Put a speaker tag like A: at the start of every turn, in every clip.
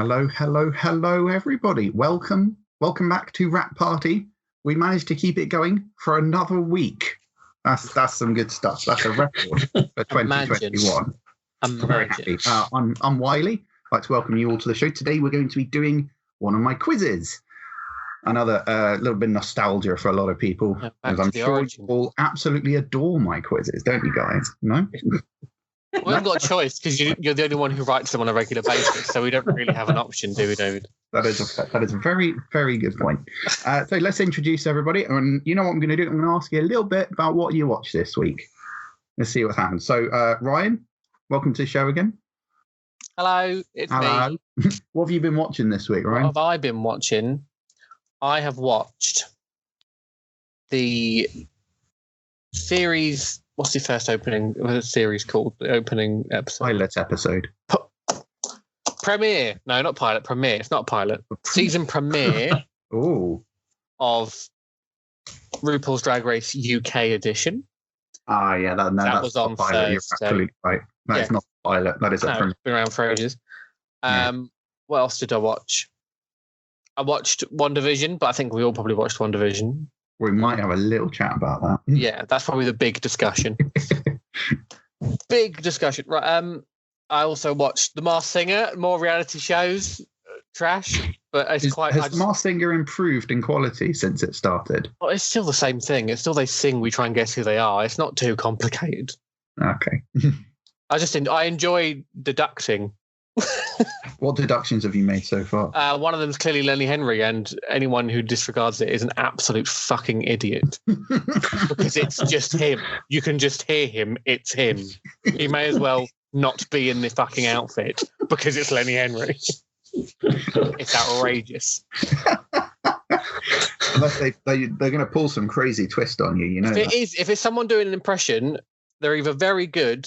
A: Hello, hello, hello, everybody. Welcome back to Rap Party. We managed to keep it going for another week. That's some good stuff. That's a record for 2021. I'm very happy. I'm Wylie. I'd like to welcome you all to the show. Today we're going to be doing one of my quizzes. Another little bit of nostalgia for a lot of people. As I'm sure you all absolutely adore my quizzes, don't you guys? No?
B: We haven't got a choice because you're the only one who writes them on a regular basis, so we don't really have an option, do we, David?
A: That is a very, very good point. So let's introduce everybody. And you know what I'm going to do? I'm going to ask you a little bit about what you watched this week. Let's see what happens. So, Ryan, welcome to the show again.
B: Hello, it's me.
A: What have you been watching this week, Ryan?
B: What have I been watching? I have watched the series. What's the first opening of the series called? The opening episode.
A: Pilot episode.
B: Premiere. No, not pilot. Premiere. It's not pilot. Season premiere.
A: Ooh.
B: Of RuPaul's Drag Race UK edition.
A: Ah, yeah. That was on pilot. Thursday. You're absolutely right. That is not pilot. That is a premiere.
B: It's been around for ages. What else did I watch? I watched WandaVision, but I think we all probably watched WandaVision.
A: We might have a little chat about that.
B: Yeah, that's probably the big discussion. Big discussion. Right. I also watched The Masked Singer, more reality shows. Trash, but it's
A: Has The Masked Singer improved in quality since it started?
B: Well, it's still the same thing. It's still they sing, we try and guess who they are. It's not too complicated.
A: Okay.
B: I enjoy deducting.
A: What deductions have you made so far?
B: One of them is clearly Lenny Henry, and anyone who disregards it is an absolute fucking idiot. Because it's just him. You can just hear him. It's him. He may as well not be in the fucking outfit because it's Lenny Henry. It's outrageous.
A: Unless they're going to pull some crazy twist on you, you know.
B: If it's someone doing an impression, they're either very good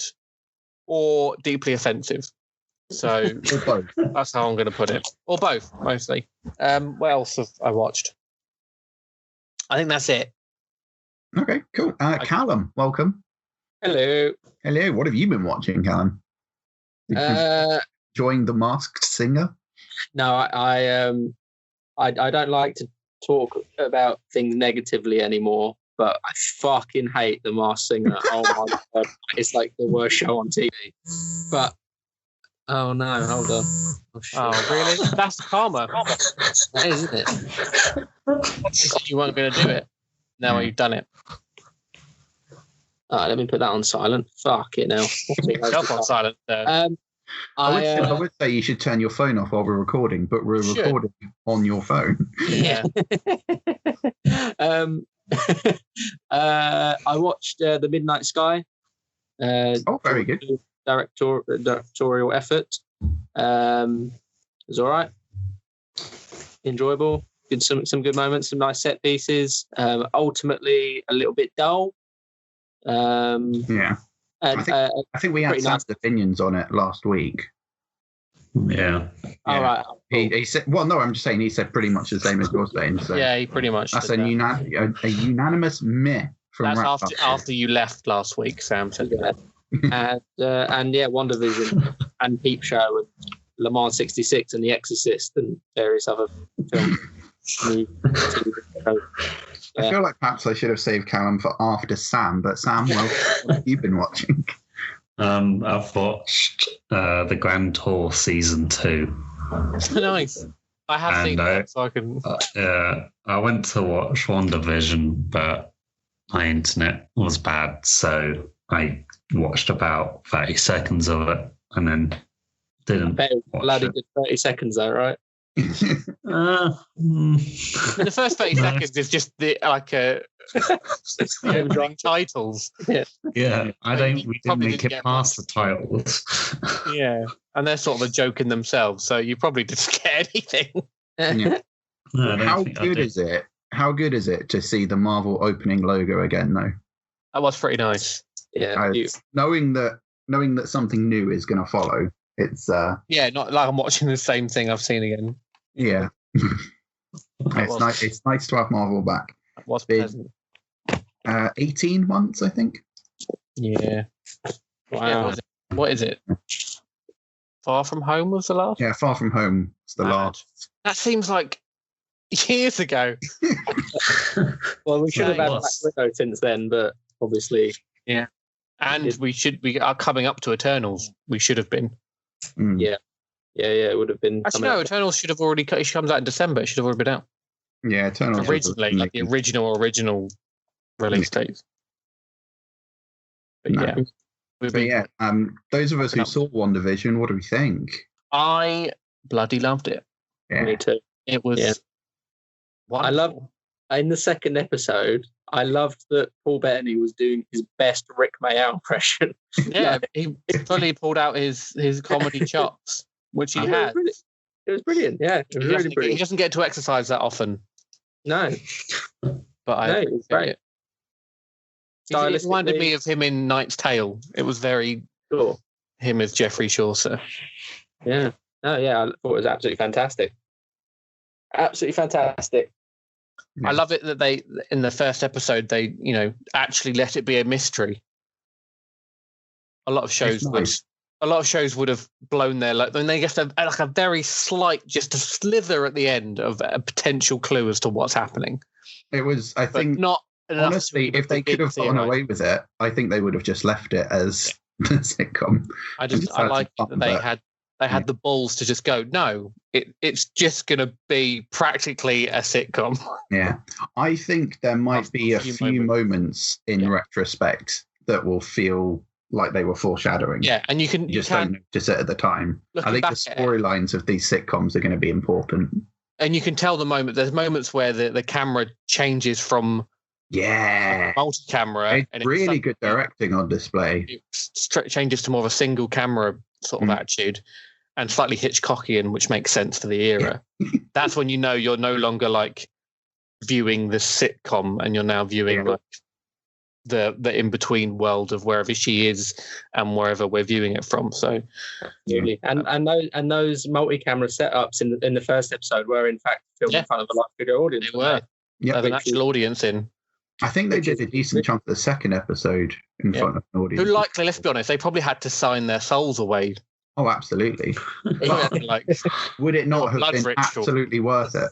B: or deeply offensive. So
A: or both.
B: That's how I'm going to put it. Or both, mostly. What else have I watched? I think that's it.
A: Okay, cool. Callum, welcome.
C: Hello.
A: Hello. What have you been watching, Callum? Enjoying The Masked Singer?
C: No, I don't like to talk about things negatively anymore, but I fucking hate The Masked Singer. Oh my god, it's like the worst show on TV. But oh no, hold on.
B: Oh really? That's karma.
C: That is, isn't it?
B: You said you weren't going to do it. Now you've done it.
C: All right, let me put that on silent. Fuck it now.
B: Jump on silent.
A: I would say you should turn your phone off while we're recording, but we're recording on your phone.
B: Yeah.
C: I watched The Midnight Sky.
A: Very good.
C: Directorial effort. It was all right. Enjoyable. Some good moments, some nice set pieces. Ultimately, a little bit dull.
A: I think we had Sam's opinions on it last week.
D: Yeah.
C: All right.
A: He said, well, no, I'm just saying he said pretty much the same as you're saying. So
B: yeah, he pretty much.
A: That's a unanimous meh from.
B: That's after you left last week, Sam said that.
C: And WandaVision and Peep Show and Le Mans 66 and The Exorcist and various other films.
A: I feel like perhaps I should have saved Callum for after Sam, but Sam, what have you been watching?
D: I've watched the Grand Tour Season 2.
B: Nice. I have seen that, so I can...
D: I went to watch WandaVision, but my internet was bad, so I watched about 30 seconds of it and then didn't watch it.
C: Good 30 seconds though, right?
B: The first 30 seconds is just titles.
D: Yeah, we didn't make it past the titles.
B: Yeah, and they're sort of a joke in themselves, so you probably didn't get anything.
A: Yeah. How good is it? How good is it to see the Marvel opening logo again, though?
B: That was pretty nice.
C: Yeah,
A: knowing that something new is going to follow. It's
B: not like I'm watching the same thing I've seen again.
A: Yeah. It's nice to have Marvel back.
B: That was pleasant.
A: 18 months, I think.
B: Yeah. Wow. Yeah, what is it? Far From Home was the last?
A: Yeah, Far From Home the last.
B: That seems like years ago.
C: Well, we should have had
D: Yeah,
C: Black Widow since then, but obviously,
B: yeah. And we are coming up to Eternals. We should have been.
A: Mm.
C: Yeah. it would have been.
B: Actually, no, Eternals should have already. It comes out in December. It should have already been out.
A: Yeah, Eternals
B: Originally, like the original release date. But
A: No.
B: yeah.
A: But yeah, those of us who saw WandaVision, what do we think?
B: I bloody loved it.
A: Yeah.
C: Me too.
B: It was.
C: Yeah.
B: Wonderful.
C: I loved in the second episode. I loved that Paul Bettany was doing his best Rick Mayall impression.
B: Yeah, he fully pulled out his comedy chops, which he had.
C: It was brilliant. Yeah, it was really
B: He
C: brilliant.
B: doesn't get to exercise that often,
C: No,
B: but
C: it was great.
B: It reminded me of him in Knight's Tale. It was very
C: Sure.
B: him as Geoffrey Chaucer.
C: Yeah. No, yeah, I thought it was absolutely fantastic. Absolutely fantastic.
A: Yeah.
B: I love it that they, in the first episode, they, actually let it be a mystery. A lot of shows would have blown their load. Then they just have like a very slight, just a slither at the end of a potential clue as to what's happening.
A: It was, I think,
B: not
A: honestly, if they could have gotten away with it, I think they would have just left it as a sitcom.
B: I like that they had the balls to just go, no, it's just going to be practically a sitcom.
A: Yeah. I think there might be a few moments in retrospect that will feel like they were foreshadowing.
B: Yeah, and you can
A: don't notice it at the time. I think the storylines of these sitcoms are going to be important.
B: And you can tell there's moments where the camera changes from multi-camera.
A: It's really good directing on display.
B: It changes to more of a single camera sort of attitude and slightly Hitchcockian, which makes sense for the era. That's when you know you're no longer like viewing the sitcom and you're now viewing like the in-between world of wherever she is and wherever we're viewing it from. So
C: absolutely. And those multi-camera setups in the first episode were in fact filmed in front of a live video audience.
B: They were.
A: Yeah,
B: an actual audience in.
A: I think they did a decent chunk of the second episode in front of an audience.
B: Who likely, let's be honest, they probably had to sign their souls away.
A: Oh, absolutely.
B: Like,
A: would it not have been
B: ritual.
A: absolutely worth it?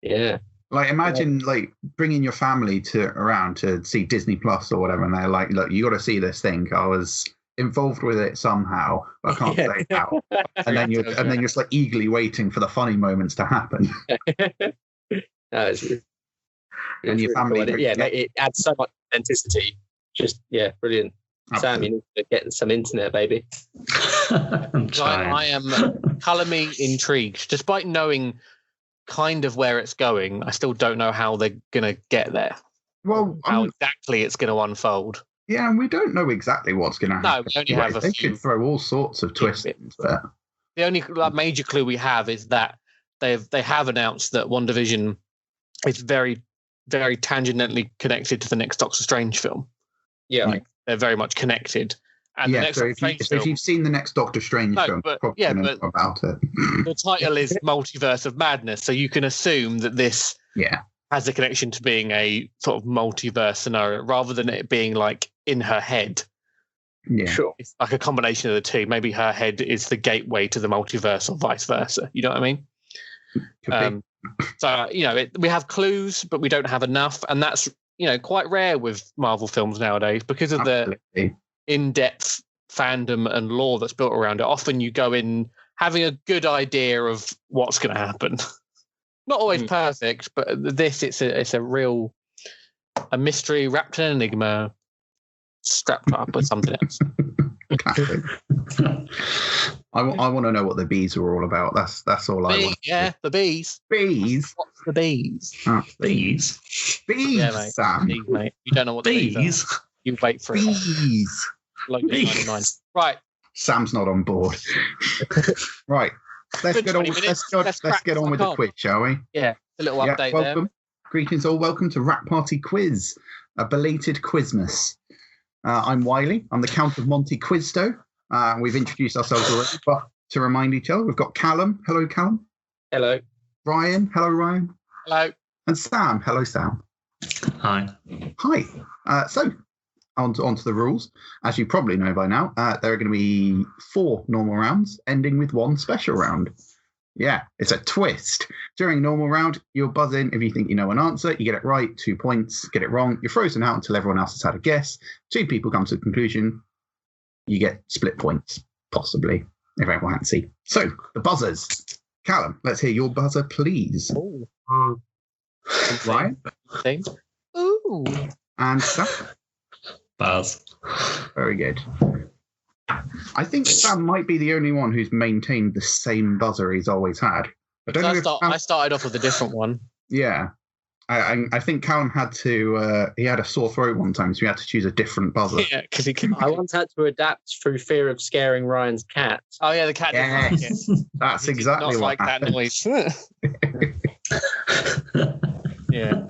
C: Yeah.
A: Like, imagine like bringing your family around to see Disney Plus or whatever, and they're like, "Look, you got to see this thing. I was involved with it somehow, but I can't say how." And then you're just like eagerly waiting for the funny moments to happen. And your family,
C: cool. It adds so much authenticity. Just brilliant. Absolutely. Sam, you need to get some internet, baby.
B: I am colour me intrigued, despite knowing kind of where it's going. I still don't know how they're going to get there.
A: Well,
B: how exactly it's going to unfold.
A: Yeah, and we don't know exactly what's going to happen.
B: No, we only have a few.
A: They could throw all sorts of twists into it.
B: The only major clue we have is that they have announced that WandaVision is very, very tangentially connected to the next Doctor Strange film.
C: Yeah,
B: like, they're very much connected. And the next
A: if you've seen the next Doctor Strange film, probably know about it.
B: The title is Multiverse of Madness, so you can assume that this has a connection to being a sort of multiverse scenario rather than it being like in her head.
A: Yeah,
C: sure.
B: It's like a combination of the two. Maybe her head is the gateway to the multiverse, or vice versa. You know what I mean? So we have clues, but we don't have enough, and that's quite rare with Marvel films nowadays because of the in-depth fandom and lore that's built around it. Often you go in having a good idea of what's going to happen. Not always perfect, but it's a real mystery wrapped in an enigma, strapped up with something else.
A: I want to know what the bees are all about. That's all I want.
B: Yeah, the bees.
A: Bees.
B: What's the bees?
A: Oh,
D: bees.
A: Bees,
B: yeah, mate.
A: Sam.
B: Bees, mate. You don't know what the bees are. You wait for
A: bees.
B: It. Bees. Right.
A: Sam's not on board. Right. Let's get on with the quiz, shall we?
B: Yeah, a little update
A: welcome.
B: there.
A: Greetings all. Welcome to Rat Party Quiz, a belated Quizmas. I'm Wylie. I'm the Count of Monte Quizto. We've introduced ourselves already, but to remind each other, we've got Callum. Hello, Callum.
C: Hello.
A: Ryan. Hello, Ryan.
B: Hello.
A: And Sam. Hello, Sam.
D: Hi.
A: Hi. So, on to the rules. As you probably know by now, there are going to be 4 normal rounds, ending with 1 special round. Yeah, it's a twist. During normal round, you'll buzz in if you think you know an answer. You get it right, 2 points. Get it wrong, you're frozen out until everyone else has had a guess. 2 people come to a conclusion. You get split points, possibly, if everyone fancy. So, the buzzers. Callum, let's hear your buzzer, please.
B: Ooh.
A: Ryan?
B: Same. Ooh.
A: And Sam?
D: Buzz.
A: Very good. I think Sam might be the only one who's maintained the same buzzer he's always had. I don't know if
B: I started off with a different one.
A: Yeah. I think Callum had to, he had a sore throat one time, so he had to choose a different buzzer.
B: Yeah, because he couldn't.
C: I once had to adapt through fear of scaring Ryan's cat.
B: Oh, yeah, the cat didn't like it.
A: That's
B: He did
A: exactly
B: not
A: what
B: like
A: happened.
B: that noise. Yeah.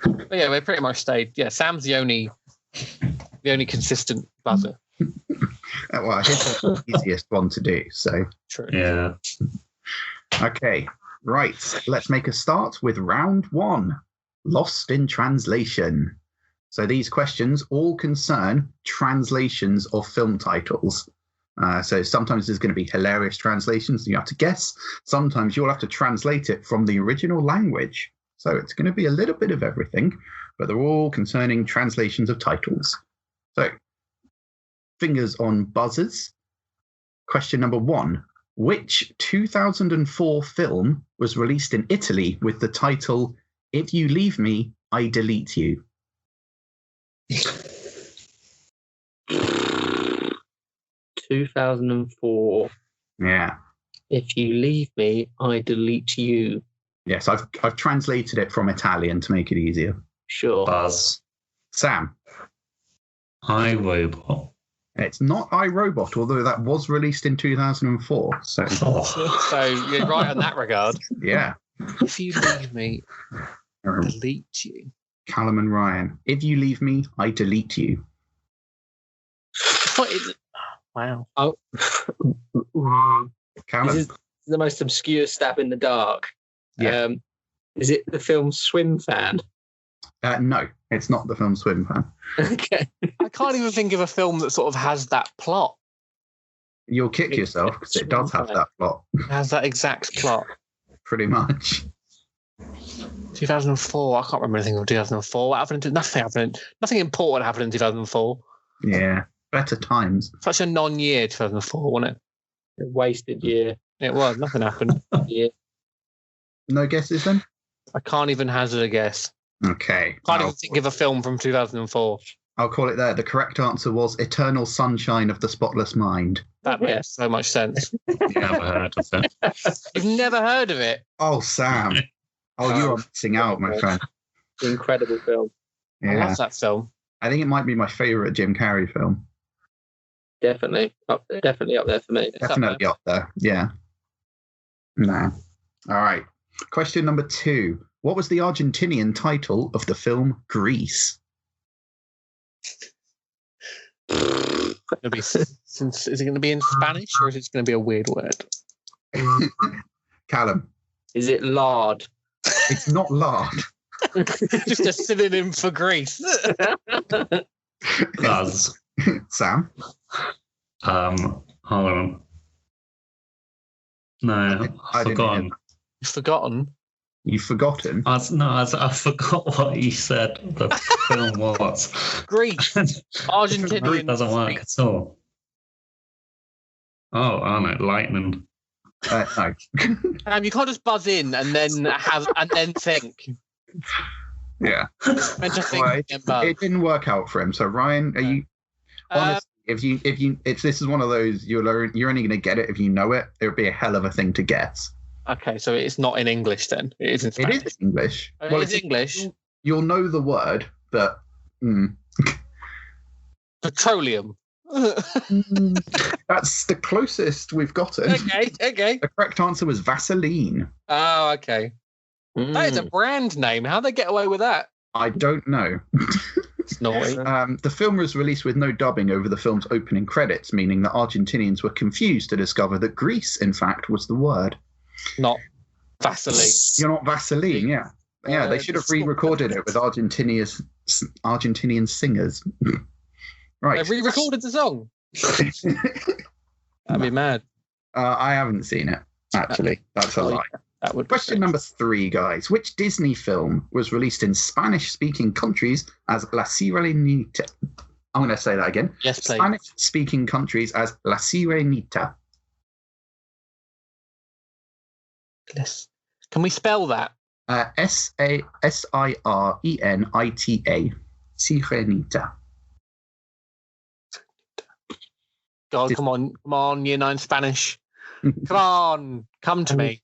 B: But yeah, we pretty much stayed. Yeah, Sam's the only consistent buzzer.
A: Well, his was the easiest one to do, so.
B: True.
D: Yeah.
A: Okay, right. Let's make a start with round 1. Lost in translation. So these questions all concern translations of film titles. So sometimes there's going to be hilarious translations you have to guess. Sometimes you'll have to translate it from the original language. So it's going to be a little bit of everything, but they're all concerning translations of titles. So, fingers on buzzers. Question number 1. Which 2004 film was released in Italy with the title, If You Leave Me, I Delete You?
C: 2004.
A: Yeah.
C: If you leave me, I delete you.
A: Yes, I've translated it from Italian to make it easier.
C: Sure.
D: Buzz.
A: Sam.
D: iRobot.
A: It's not iRobot, although that was released in 2004. So,
D: Oh.
B: So you're right in that regard.
A: yeah.
B: If you leave me, I delete you.
A: Callum and Ryan. If you leave me, I delete you.
B: What is it? Wow.
C: Oh.
A: Callum.
C: This is the most obscure stab in the dark.
A: Yeah.
C: Is it the film Swim Fan?
A: No, it's not the film Swim Fan.
C: Okay.
B: I can't even think of a film that sort of has that plot.
A: You'll kick yourself because it does have that plot,
B: It has that exact plot.
A: pretty much.
B: 2004. I can't remember anything from 2004. What happened? Nothing important happened in 2004.
A: Yeah, better times.
B: Such a non-year 2004, wasn't it?
C: A wasted year.
B: It was. Nothing happened.
C: Yeah.
A: No guesses then?
B: I can't even hazard a guess.
A: Okay.
B: Can't even think of a film from 2004.
A: I'll call it there. The correct answer was Eternal Sunshine of the Spotless Mind.
B: That makes so much sense.
D: Never heard of it.
B: You've never heard of it?
A: Oh, Sam. Oh, you are missing out, my friend.
C: Incredible film.
B: I
A: Yeah.
B: love that film.
A: I think it might be my favourite Jim Carrey film.
C: Definitely up there for me.
A: Definitely up there. Yeah. Nah. All right. Question number 2. What was the Argentinian title of the film Grease?
B: Is it going to be in Spanish or is it going to be a weird word?
A: Callum.
C: Is it lard?
A: It's not lard.
B: Just a synonym for Greece.
D: Buzz.
A: Sam.
D: Hold on. No,
A: I
D: I've
A: didn't
D: forgotten.
B: You've forgotten.
A: You've forgotten.
D: I forgot what you said the film was.
B: Greece.
D: It
B: Argentinian.
D: doesn't work at all. Oh, I don't know, lightning.
A: No.
B: You can't just buzz in and then think.
A: Yeah.
B: And just think.
A: Well,
B: and then buzz.
A: it didn't work out for him. So Ryan, are you honestly? If you, this is one of those you're only going to get it if you know it. It would be a hell of a thing to guess.
B: Okay, so it's not in English then. It is in Spanish.
A: It is English.
B: Oh, it is English.
A: You'll know the word, but
B: Petroleum.
A: that's the closest we've gotten.
B: Okay.
A: The correct answer was Vaseline.
B: Oh, okay. That is a brand name. How'd they get away with that?
A: I don't know.
B: It's naughty.
A: The film was released with no dubbing over the film's opening credits, meaning that Argentinians were confused to discover that Grease, in fact, was the word.
B: Not Vaseline.
A: You're not Vaseline, yeah. Yeah, they should have re-recorded it with Argentinian singers. Right.
B: They re-recorded the song. That'd be mad.
A: I haven't seen it. Actually, that's a lie.
B: That would
A: Question number 3, guys. Which Disney film was released in Spanish-speaking countries as La Sirenita? I'm going to say that again.
B: Yes, please.
A: Spanish-speaking countries as La Sirenita.
B: Can we spell that?
A: Sirenita. Sirenita.
B: God, come on, Year 9 Spanish. Come to me.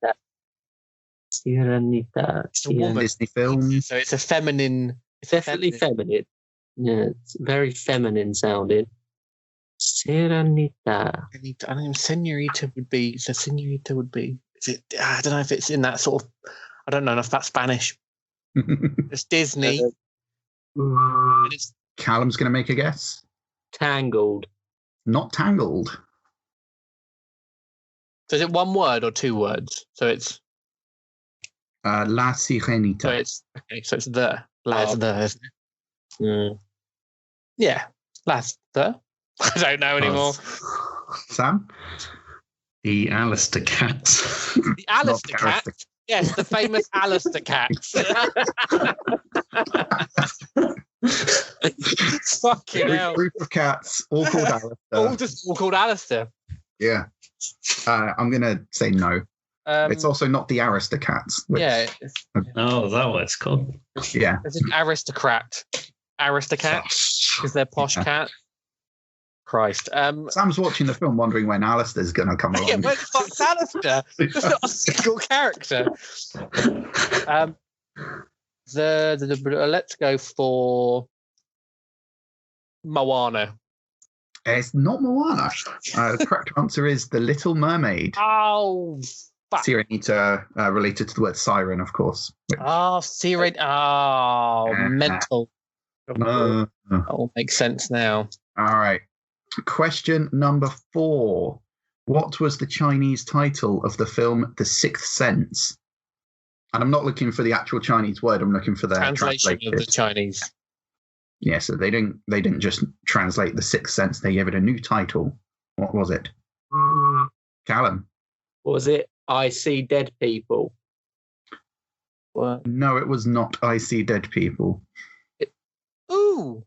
C: Sirenita.
B: It's a woman.
A: Disney film.
B: So it's a feminine.
C: It's definitely feminine. Yeah, it's very feminine sounding. Sirenita.
B: I don't know. Senorita would be. So Senorita would be. Is it? I don't know if it's in that sort of. I don't know enough about Spanish. It's Disney. And it's
A: Callum's going to make a guess.
C: Tangled.
A: Not Tangled.
B: So is it one word or 2 words? So it's.
A: La Sirenita.
B: So it's okay. So it's the. Las the. Isn't it? Yeah. Las the. I don't know anymore.
A: Sam?
D: The Alistair Cats.
B: The Alistair Cat. Yes, the famous Alistair Cat. Fucking hell.
A: Group of cats, all called Alistair.
B: All called Alistair.
A: Yeah. I'm going to say no. It's also not the Aristocats.
B: Yeah.
D: Oh, is that what it's called?
A: Yeah.
B: It's an aristocrat. Aristocat? Because they're posh cat. Christ.
A: Sam's watching the film wondering when Alistair's going to come along.
B: Yeah, where the fuck's Alistair? He's not a single character. Let's go for Moana.
A: It's not Moana. The correct answer is The Little Mermaid.
B: Oh, fuck.
A: Sirenita, related to the word siren, of course.
B: Oh, Siren. Oh, mental. All makes sense now.
A: All right. Question number 4. What was the Chinese title of the film The Sixth Sense? And I'm not looking for the actual Chinese word. I'm looking for the
B: translation of the Chinese.
A: Yeah, so they didn't just translate The Sixth Sense. They gave it a new title. What was it? Callum?
C: Was it I See Dead People?
B: What?
A: No, it was not I See Dead People.
B: Ooh.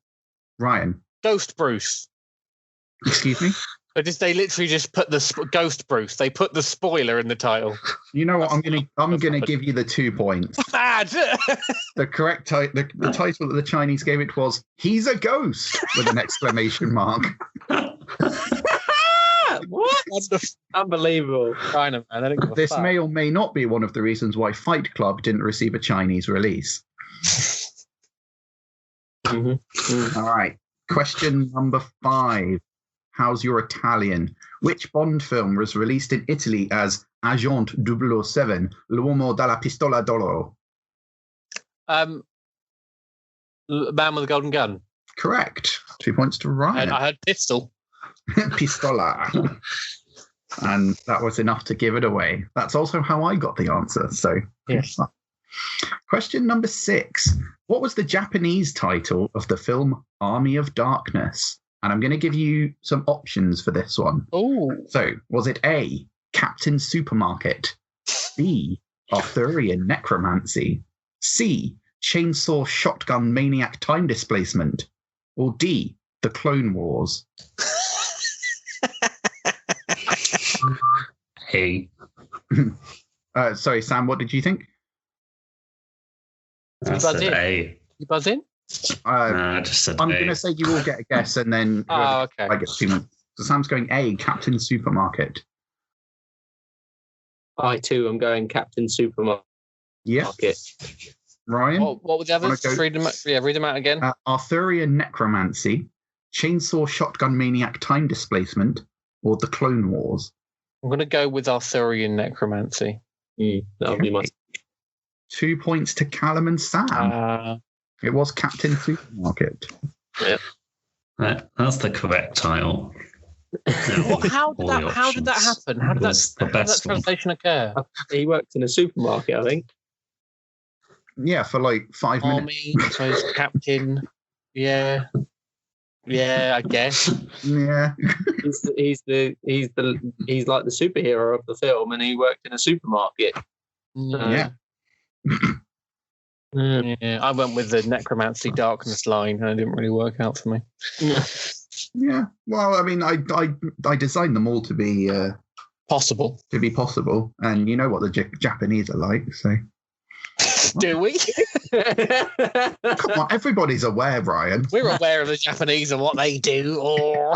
A: Ryan?
B: Ghost Bruce.
A: Excuse me?
B: They literally just put the Ghost Bruce. They put the spoiler in the title.
A: You know what? I'm gonna give you the 2 points.
B: Bad.
A: The correct the title that the Chinese gave it was "He's a Ghost" with an exclamation mark.
C: What? Unbelievable!
B: China, man.
A: This may or may not be one of the reasons why Fight Club didn't receive a Chinese release. All right. Question number 5. How's your Italian? Which Bond film was released in Italy as Agent 007, L'uomo dalla pistola d'oro?
B: Man with a Golden Gun.
A: Correct. 2 points to Ryan.
B: I heard pistol.
A: Pistola. And that was enough to give it away. That's also how I got the answer. So,
B: yes.
A: Question number 6. What was the Japanese title of the film Army of Darkness? And I'm going to give you some options for this one.
B: Oh.
A: So, was it A, Captain Supermarket, B, Arthurian Necromancy, C, Chainsaw Shotgun Maniac Time Displacement, or D, The Clone Wars?
D: Hey.
A: Sorry, Sam, what did you think?
D: I said A.
B: You buzz in?
D: I just said
A: I'm
D: A.
A: going to say you all get a guess, and then
B: okay.
A: I get 2 minutes. So Sam's going A, Captain Supermarket.
C: I too am going Captain Supermarket.
A: Yes. Ryan?
B: What were the others? Read them out again.
A: Arthurian Necromancy, Chainsaw Shotgun Maniac Time Displacement, or The Clone Wars?
B: I'm going to go with Arthurian Necromancy.
C: That'll be my
A: 2 points to Callum and Sam. It was Captain Supermarket.
C: Yeah.
D: That's the correct title.
B: How did that happen? How did that translation occur?
C: He worked in a supermarket, I think.
A: Yeah, for like 5 minutes.
B: Army, so it's Captain. Yeah. Yeah, I guess.
A: Yeah.
C: He's like the superhero of the film, and he worked in a supermarket.
A: Yeah.
B: Yeah, I went with the necromancy darkness line, and it didn't really work out for me.
A: Yeah. Well, I mean, I designed them all to be
B: Possible.
A: and you know what the Japanese are like, so.
B: Do we?
A: Come on, everybody's aware, Ryan.
B: We're aware of the Japanese and what they do. Or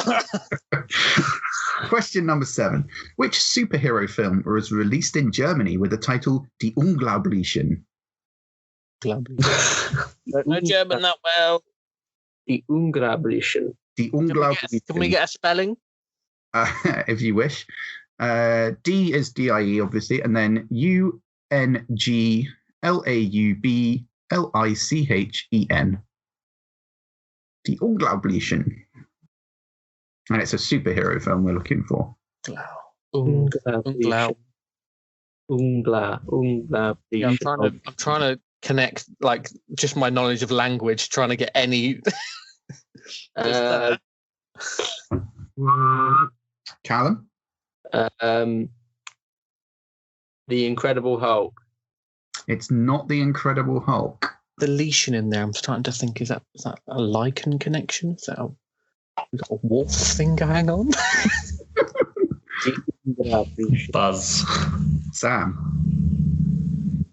A: Question number 7. Which superhero film was released in Germany with the title Die Unglaublichen?
B: Don't know German that well.
C: Die Unglaublichen.
A: Die Unglaublichen.
B: Can we get a spelling?
A: If you wish. D is D-I-E, obviously, and then U-N-G-L-A-U-B-L-I-C-H-E-N. Die Unglaublichen. And it's a superhero film we're looking for.
C: Unglaublichen.
B: Yeah, I'm trying to connect, like, just my knowledge of language, trying to get any.
A: Callum?
C: The Incredible Hulk.
A: It's not the Incredible Hulk.
B: The lesion in there, I'm starting to think, is that a lichen connection? Is that we got a wolf thing going on?
D: Buzz.
A: Sam?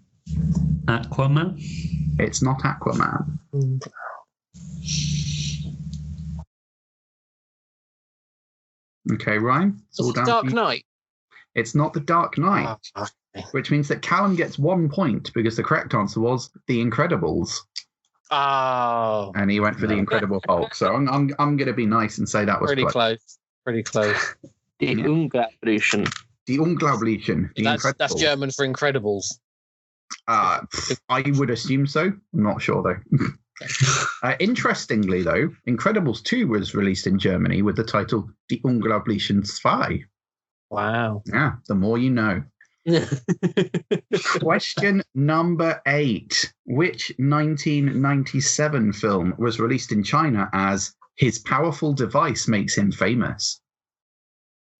D: Aquaman?
A: It's not Aquaman. Okay, Ryan? It's all
B: It's
A: down
B: Dark
A: to you.
B: Knight.
A: It's not the Dark Knight, which means that Callum gets 1 point because the correct answer was The Incredibles.
B: Oh,
A: And he went for The Incredible Hulk. So I'm going to be nice and say that was
B: pretty close. Pretty close.
C: Die Unglaublichen.
A: Die Unglaublichen.
B: That's German for Incredibles.
A: I would assume so. I'm not sure, though. Interestingly, though, Incredibles 2 was released in Germany with the title Die Unglaublichen 2.
B: Wow.
A: Yeah, the more you know. Question number 8. Which 1997 film was released in China as His Powerful Device Makes Him Famous?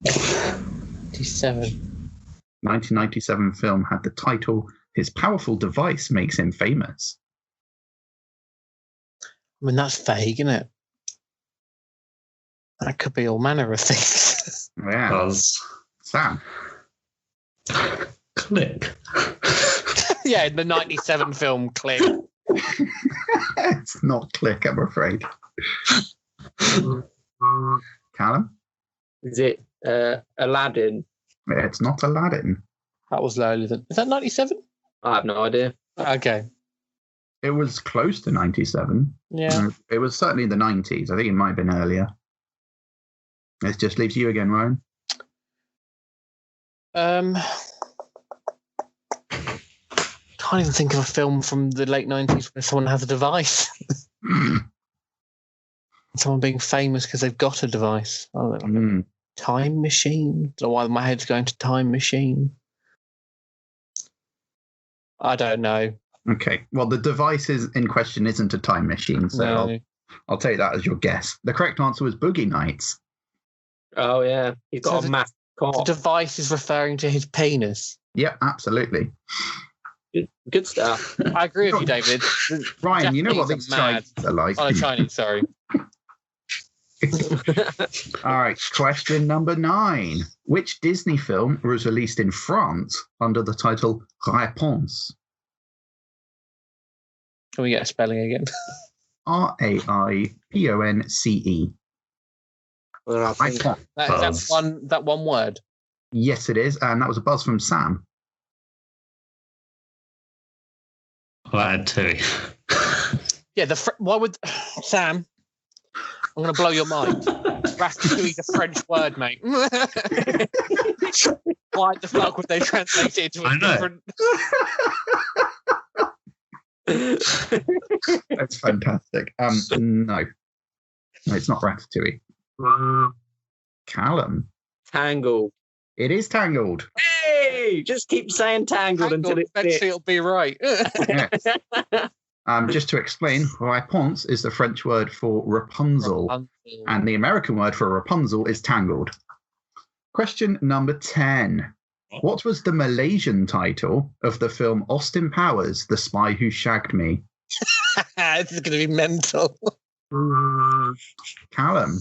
A: 1997 film had the title His Powerful Device Makes Him Famous.
B: I mean, that's vague, isn't it? That could be all manner of things.
A: Yeah.
D: Buzz.
A: Sam?
D: Click.
B: Yeah, the 97 film Click.
A: It's not Click, I'm afraid. Callum?
C: Is it Aladdin?
A: It's not Aladdin.
B: That was lowly. Is that 97?
C: I have no idea.
B: Okay.
A: It was close to 97.
B: Yeah.
A: It was certainly the 90s. I think it might have been earlier. It just leaves you again, Ryan.
B: Can't even think of a film from the late 90s where someone has a device. Someone being famous because they've got a device. Time Machine. I don't know why my head's going to Time Machine. I don't know.
A: Okay. Well, the device in question isn't a time machine, so
B: No.
A: I'll take that as your guess. The correct answer was Boogie Nights.
C: Oh, yeah. He's got
B: So
C: a massive
B: The
C: cock.
B: device is referring to his penis.
A: Yep, absolutely.
C: Good stuff.
B: I agree with you, David.
A: Ryan, you know what
B: Japanese
A: these
B: are mad.
A: Chinese are like.
B: Oh, Chinese, sorry.
A: All right, question number 9. Which Disney film was released in France under the title Réponse?
B: Can we get a spelling again?
A: R-A-I-P-O-N-C-E.
C: Well, I think
B: That's that one word.
A: Yes, it is. And that was a buzz from Sam.
D: Well, I had 2.
B: Yeah, why would Sam? I'm going to blow your mind. Ratatouille's a French word, mate. Why the fuck would they translate it into a different?
A: That's fantastic. No, it's not Ratatouille. Callum.
C: Tangled.
A: It is Tangled.
C: Hey, just keep saying tangled until it's
B: eventually it'll be right.
A: Yes. Just to explain, réponse is the French word for Rapunzel, and the American word for Rapunzel is tangled. Question number 10. What was the Malaysian title of the film Austin Powers, The Spy Who Shagged Me?
B: This is going to be mental.
A: Callum.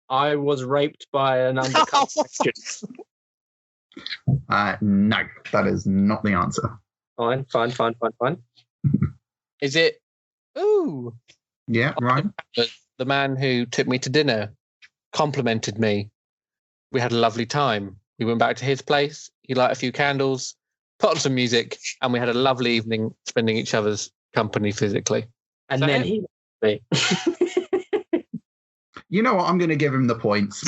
C: I was raped by an undercover agent.
A: No, that is not the answer.
C: Fine.
B: Is it? Ooh.
A: Yeah, right.
B: The man who took me to dinner complimented me. We had a lovely time. We went back to his place. He lit a few candles, put on some music, and we had a lovely evening spending each other's company physically.
C: And then he me.
A: You know what? I'm going to give him the points.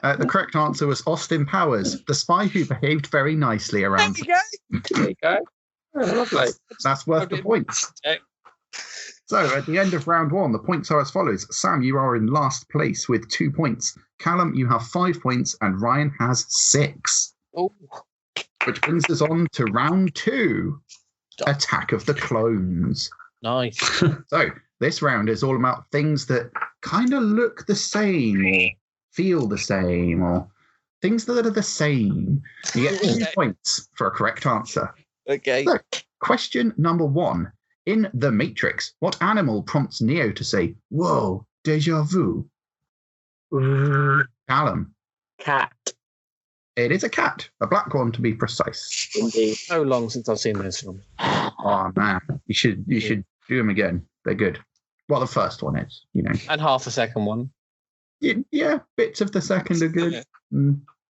A: The correct answer was Austin Powers, the spy who behaved very nicely around.
C: There you go. Oh, lovely.
A: That's worth the points.
B: Okay.
A: So at the end of round 1, the points are as follows. Sam, you are in last place with 2 points. Callum, you have 5 points, and Ryan has 6.
B: Oh.
A: Which brings us on to round 2, Attack of the Clones.
B: Nice.
A: So this round is all about things that kind of look the same or feel the same or things that are the same. You get 2 points for a correct answer.
B: Okay.
A: So, question number 1. In The Matrix, what animal prompts Neo to say, "Whoa, déjà vu"? Callum.
C: Cat.
A: It is a cat, a black one to be precise.
C: Indeed.
B: So long since I've seen those films.
A: Oh man, you should do them again. They're good. Well, the first one is,
B: And half the second one.
A: Yeah, bits of the second are good.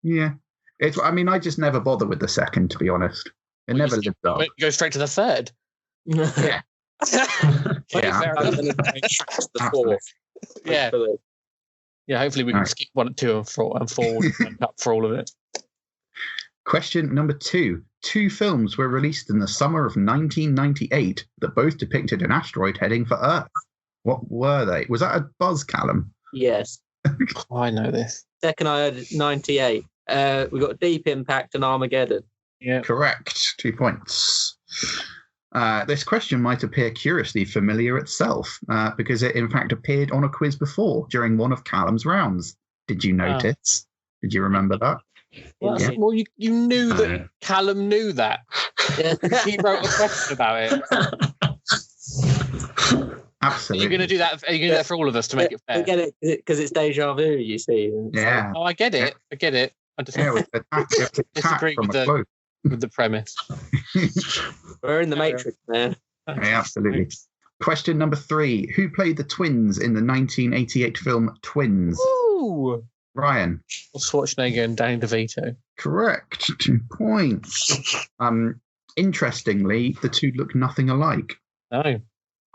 A: Yeah, I just never bother with the second, to be honest. It never lived up.
B: Go straight to the third.
A: Yeah.
B: Yeah. Yeah. Yeah, hopefully we can skip 1, 2, and 4 and 4 and up for all of it.
A: Question number 2. 2 films were released in the summer of 1998 that both depicted an asteroid heading for Earth. What were they? Was that a buzz, Callum?
C: Yes.
B: Oh, I know this.
C: Second I heard 98. We got Deep Impact and Armageddon.
B: Yeah.
A: Correct. 2 points. This question might appear curiously familiar itself because it in fact appeared on a quiz before during one of Callum's rounds. Did you notice? Did you remember that?
B: Well, you knew that Callum knew that. He wrote a question about it.
A: Absolutely.
B: Are you going to do that? Are you going to do that for all of us to make it fair?
C: I get it because it's deja vu, you see.
A: Yeah.
B: Oh, I get it. I get it. I just disagree with the premise.
C: We're in the Matrix, man.
A: Yeah, absolutely. Question number 3. Who played the twins in the 1988 film Twins?
B: Ooh.
A: Ryan.
B: Schwarzenegger and Danny DeVito.
A: Correct. 2 points. Interestingly, the two look nothing alike.
B: No.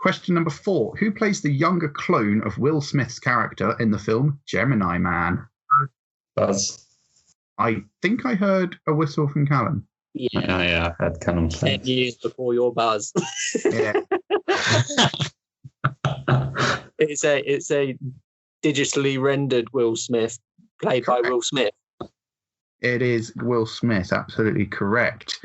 A: Question number 4. Who plays the younger clone of Will Smith's character in the film Gemini Man?
D: Buzz.
A: I think I heard a whistle from Callum.
C: Yeah,
D: I had Callum.
C: 10 years before your buzz.
A: Yeah.
C: It's a digitally rendered Will Smith, played by Will Smith.
A: It is Will Smith, absolutely correct.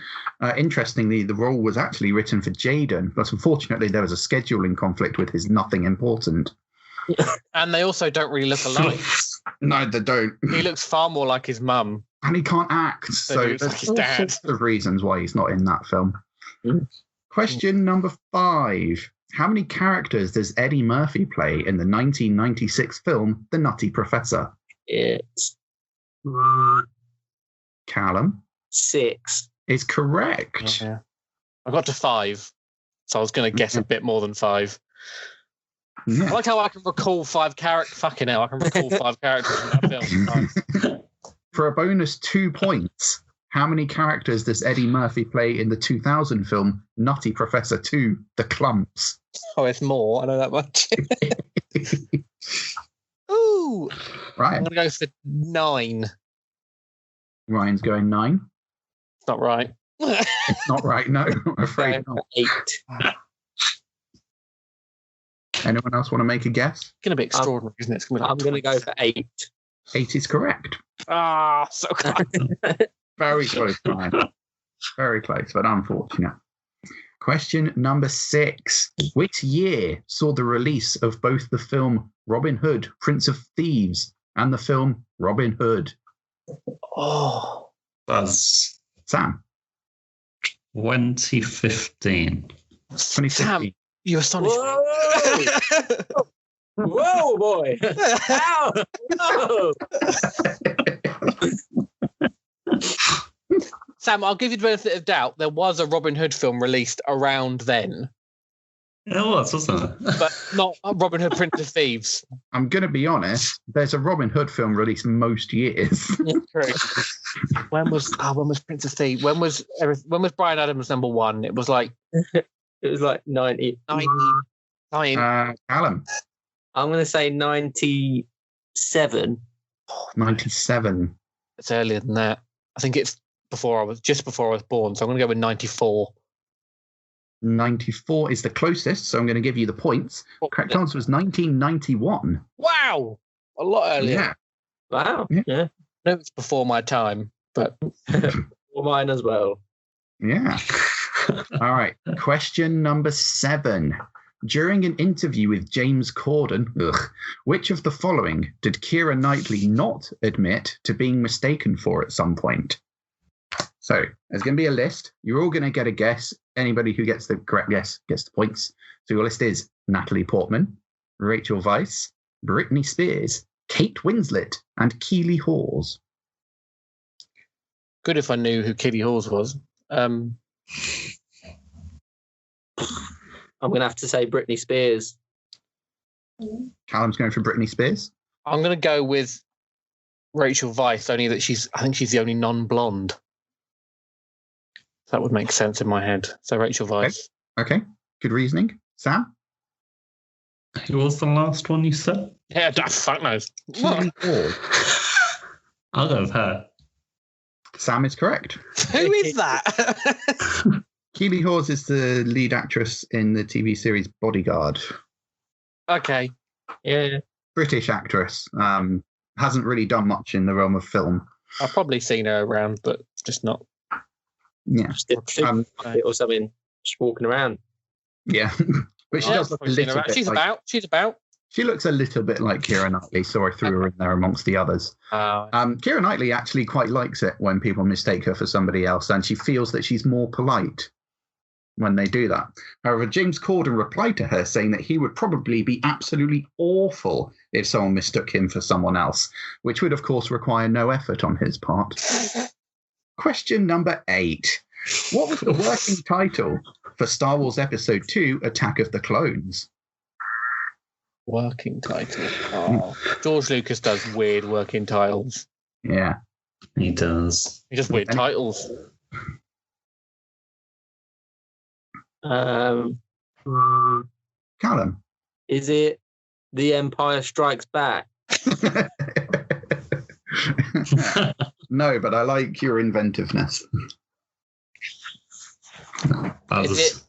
A: Interestingly, the role was actually written for Jaden, but unfortunately there was a scheduling conflict with his Nothing Important.
B: And they also don't really look alike.
A: No, they don't.
B: He looks far more like his mum.
A: And he can't act, so there's all sorts of reasons why he's not in that film. Question number 5. How many characters does Eddie Murphy play in the 1996 film The Nutty Professor?
C: It's
A: Callum?
C: 6.
A: Is correct.
B: Yeah. I got to 5, so I was going to guess a bit more than 5.
A: Yeah.
B: I like how I can recall 5 characters. Fucking hell, I can recall 5 characters from that film.
A: For a bonus 2 points, how many characters does Eddie Murphy play in the 2000 film Nutty Professor 2, The Clumps?
B: Oh, it's more. I know that much. Ooh.
A: Right.
B: I'm going to go for 9.
A: Ryan's going 9.
B: It's not right.
A: It's not right, no. I'm afraid not.
C: 8.
A: Anyone else want to make a guess?
B: It's going to be extraordinary, isn't it?
C: I'm going to go for 8.
A: 8 is correct.
B: Ah, so close.
A: Very close, Ryan. Very close, but unfortunate. Question number 6. Which year saw the release of both the film Robin Hood, Prince of Thieves, and the film Robin Hood?
C: Oh,
D: That's
A: Sam?
D: 2015.
A: 2015.
B: Sam, you astonished me.
C: whoa! Whoa, boy! Ow! Whoa!
B: Sam, I'll give you the benefit of doubt. There was a Robin Hood film released around then,
D: It was, wasn't it?
B: but not Robin Hood, Prince of Thieves.
A: I'm going to be honest. There's a Robin Hood film released most years.
B: True. When was Prince of Thieves? When was Bryan Adams number 1? It was like
C: It was like 90.
B: 99.
A: Callum?
C: I'm going to say 97.
A: 97.
B: It's earlier than that. I think it's before I was born. So I'm going to go with 94.
A: 94 is the closest, so I'm going to give you the points. Correct answer was 1991.
B: Wow, a lot earlier.
A: Yeah.
C: Wow.
A: Yeah.
C: Yeah.
B: No, it's before my time, but
C: Well, mine as well.
A: Yeah. All right. Question number 7. During an interview with James Corden, which of the following did Keira Knightley not admit to being mistaken for at some point? So there's going to be a list. You're all going to get a guess. Anybody who gets the correct guess gets the points. So your list is Natalie Portman, Rachel Weisz, Britney Spears, Kate Winslet, and Keely Hawes.
B: good if I knew who Keely Hawes was.
C: I'm going to have to say Britney Spears.
A: Callum's going for Britney Spears.
B: I'm going to go with Rachel Weisz, only that I think she's the only non-blonde. That would make sense in my head. So Rachel Weisz.
A: Okay. Good reasoning. Sam?
D: Who was the last one you said?
B: Yeah, fuck knows.
A: Keely Hawes.
D: I'll go with her.
A: Sam is correct.
B: Who is that?
A: Keely Hawes is the lead actress in the TV series Bodyguard.
B: Okay.
C: Yeah.
A: British actress. Hasn't really done much in the realm of film.
B: I've probably seen her around, but just not.
A: Yeah.
C: Just did or something. Just walking around.
A: Yeah. But she
B: Yeah,
A: does look a
B: probably seen
A: little
B: her
A: bit
B: around. She's about.
A: She looks a little bit like Keira Knightley, so I threw her in there amongst the others. Keira Knightley actually quite likes it when people mistake her for somebody else, and she feels that she's more polite when they do that. However, James Corden replied to her saying that he would probably be absolutely awful if someone mistook him for someone else, which would, of course, require no effort on his part. Question number 8. What was the working title for Star Wars Episode 2, Attack of the Clones?
B: Working title. Oh. George Lucas does weird working titles.
A: Yeah.
D: He does.
B: He does weird titles.
A: Callum?
C: Is it The Empire Strikes Back?
A: No, but I like your inventiveness.
B: Is it?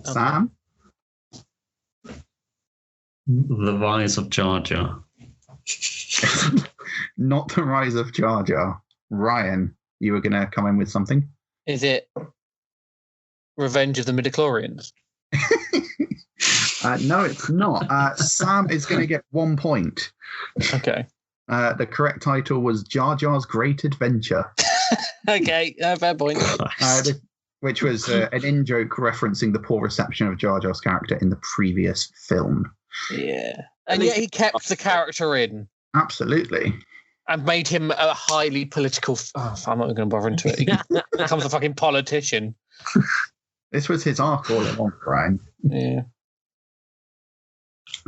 A: Sam?
D: The Rise of Jar Jar.
A: Not the Rise of Jar Jar. Ryan, you were going to come in with something?
B: Is it Revenge of the Midichlorians?
A: No, it's not. Sam is going to get 1 point.
B: Okay.
A: The correct title was Jar Jar's Great Adventure.
B: Okay, fair point.
A: Which was an in-joke referencing the poor reception of Jar Jar's character in the previous film.
B: Yeah. And yet he kept the character in.
A: Absolutely.
B: And made him a highly political... I'm not going to bother into it. He becomes a fucking politician.
A: This was his arc all along, Brian.
B: Yeah.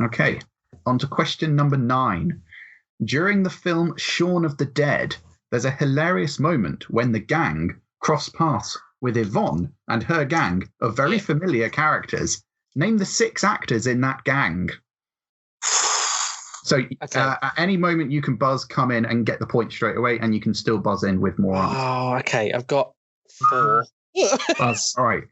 A: Okay, on to question number 9. During the film Shaun of the Dead, there's a hilarious moment when the gang cross paths with Yvonne and her gang of very familiar characters. Name the 6 actors in that gang. So at any moment you can buzz, come in and get the point straight away, and you can still buzz in with more answers.
B: Oh, okay. I've got 4.
A: Buzz. All right.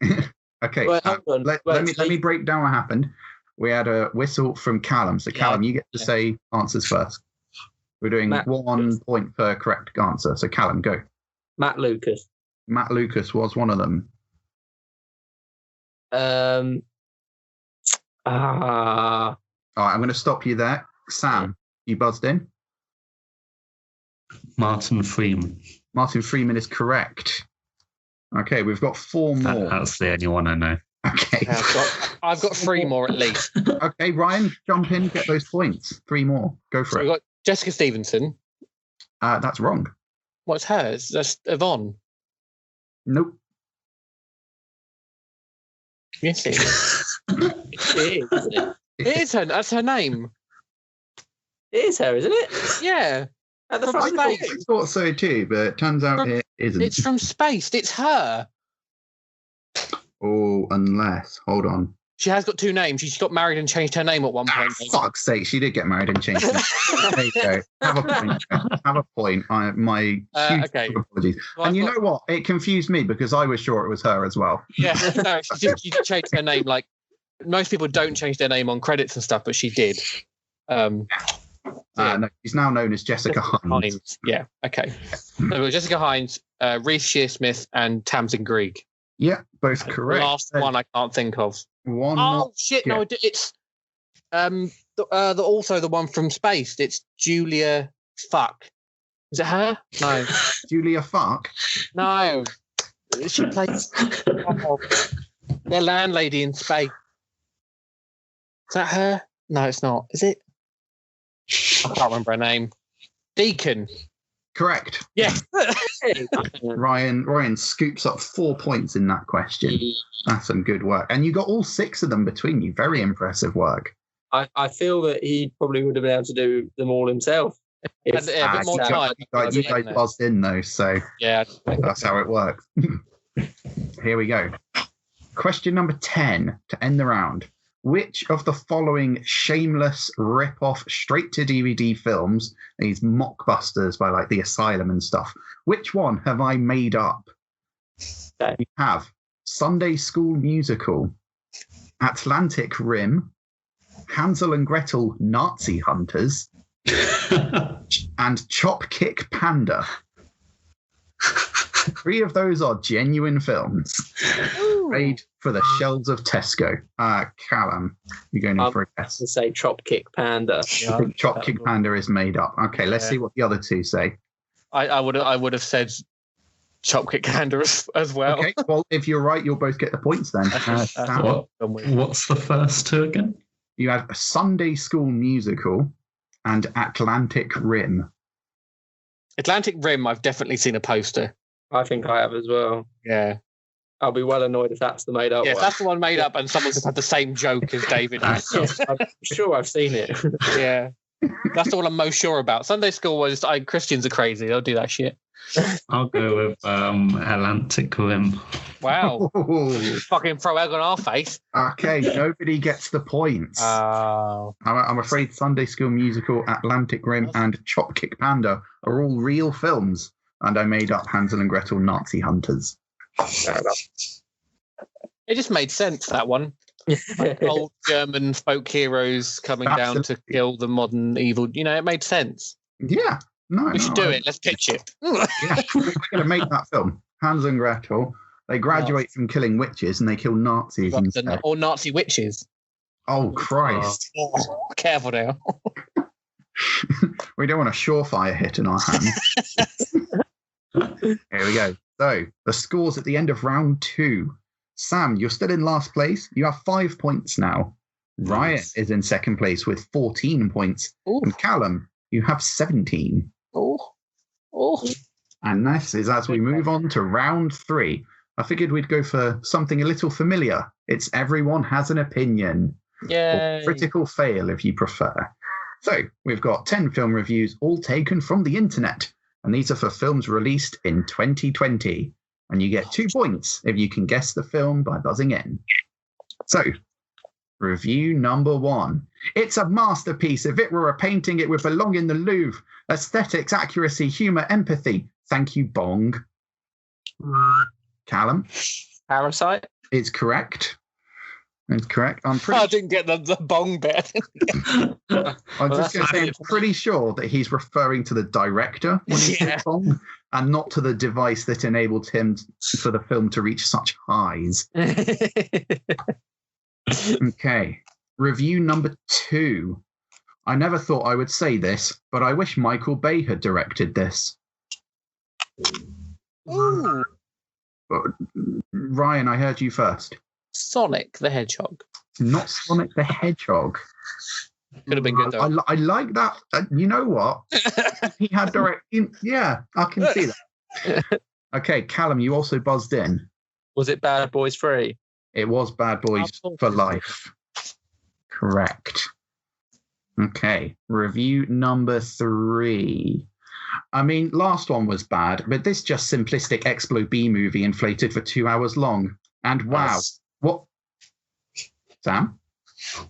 A: Okay.
C: Wait, hold on.
A: Let me break down what happened. We had a whistle from Callum. So Callum, you get to say answers first. We're doing 1 point per correct answer. So Callum, go.
C: Matt Lucas.
A: Matt Lucas was one of them. All right, I'm going to stop you there. Sam, you buzzed in?
D: Martin Freeman.
A: Martin Freeman is correct. Okay, we've got 4 more.
D: That's the only one I know.
A: Okay.
B: Yeah, I've got 3 more at least.
A: Okay, Ryan, jump in, get those points. 3 more. Go for it.
B: We've got Jessica Stevenson.
A: That's wrong.
B: What's hers? That's Yvonne.
A: Nope.
B: Yes, it is.
C: It is, isn't it?
B: It is her. That's her name.
C: It is her, isn't it?
B: Yeah.
C: At the
B: From
C: front of the
B: Space.
A: I thought so too, but it turns out it isn't.
B: It's from Spaced. It's her.
A: Oh, unless. Hold on.
B: She has got 2 names. She got married and changed her name at one point.
A: Fuck's sake, she did get married and changed it. There you go. Have a point. Have a point. My huge
B: okay.
A: apologies.
B: Well,
A: and you know what? It confused me because I was sure it was her as well.
B: Yeah, no, she changed her name. Like, most people don't change their name on credits and stuff, but she did.
A: No, she's now known as Jessica Hines.
B: Yeah, okay. So we've got Jessica Hines, Reece Shearsmith, and Tamsin Greig.
A: Yeah, both correct.
B: The last one I can't think of. Shit! No, it's also the one from Spaced. It's Julia Fuck. Is it her? No.
A: Julia Fuck?
B: No. She plays their landlady in Space. Is that her? No, it's not. Is it? I can't remember her name. Deacon.
A: Correct.
B: Yeah.
A: Ryan scoops up 4 points in that question. That's some good work. And you got all 6 of them between you. Very impressive work.
C: I feel that he probably would have been able to do them all himself.
B: A bit more time.
A: You guys buzzed in though, so
B: yeah,
A: that's how it works. Here we go. Question number 10 to end the round. Which of the following shameless rip-off straight-to-DVD films, these mockbusters by like The Asylum and stuff, which one have I made up?
C: Okay.
A: We have Sunday School Musical, Atlantic Rim, Hansel and Gretel Nazi Hunters, and Chop Kick Panda. 3 of those are genuine films made for the shelves of Tesco. Callum, you're going in for a guess.
C: To say Chop Kick Panda.
A: I think Chop Kick Panda is made up. Okay, let's see what the other 2 say.
B: I would have said Chop Kick Panda as well.
A: Okay, well, if you're right, you'll both get the points then.
D: What's the first 2 again?
A: You have Sunday School Musical and Atlantic Rim.
B: Atlantic Rim, I've definitely seen a poster.
C: I think I have as well.
B: Yeah.
C: I'll be well annoyed if that's the made up one.
B: Yes, that's the one made up and someone's just had the same joke as David has.
C: Yes, I'm sure I've seen it.
B: Yeah. That's the one I'm most sure about. Sunday School was Christians are crazy. They'll do that shit.
D: I'll go with Atlantic Rim.
B: Wow. Fucking throw egg on our face.
A: Okay, nobody gets the points. I'm afraid Sunday School Musical, Atlantic Rim, and Chop Kick Panda are all real films, and I made up Hansel and Gretel Nazi Hunters.
B: It just made sense, that one. Like old German folk heroes coming down to kill the modern evil. You know, it made sense.
A: Yeah. We
B: should do it. Let's pitch it.
A: Yeah, we're going to make that film. Hansel and Gretel. They graduate from killing witches and they kill Nazis instead.
B: Or Nazi witches.
A: Oh, Christ.
B: Careful now.
A: We don't want a surefire hit in our hands. Here we go. So, the scores at the end of round 2. Sam, you're still in last place. You have 5 points now. Ryan is in second place with 14 points. Ooh. And Callum, you have 17.
B: Oh.
A: And this is as we move on to round 3. I figured we'd go for something a little familiar. It's Everyone Has an Opinion.
B: Yay.
A: Or critical fail, if you prefer. So, we've got 10 film reviews, all taken from the internet. And these are for films released in 2020. And you get 2 points if you can guess the film by buzzing in. So, review number 1. It's a masterpiece. If it were a painting, it would belong in the Louvre. Aesthetics, accuracy, humour, empathy. Thank you, Bong. Callum?
C: Parasite?
A: It's correct. That's correct.
B: I didn't get the bong bit.
A: I'm just going to say, I'm pretty sure that he's referring to the director when he said bong, and not to the device that enabled him for the film to reach such highs. Okay. Review number 2. I never thought I would say this, but I wish Michael Bay had directed this.
B: Ooh.
A: Ryan, I heard you first.
B: Sonic the Hedgehog.
A: Not Sonic the Hedgehog.
B: Could have been good, though.
A: I like that. You know what? He had directing. Yeah, I can see that. Okay, Callum, you also buzzed in.
C: Was it Bad Boys 3?
A: It was Bad Boys for Life. Correct. Okay, review number 3. I mean, last one was bad, but this just simplistic Explo B movie inflated for 2 hours long. And wow, what? Sam?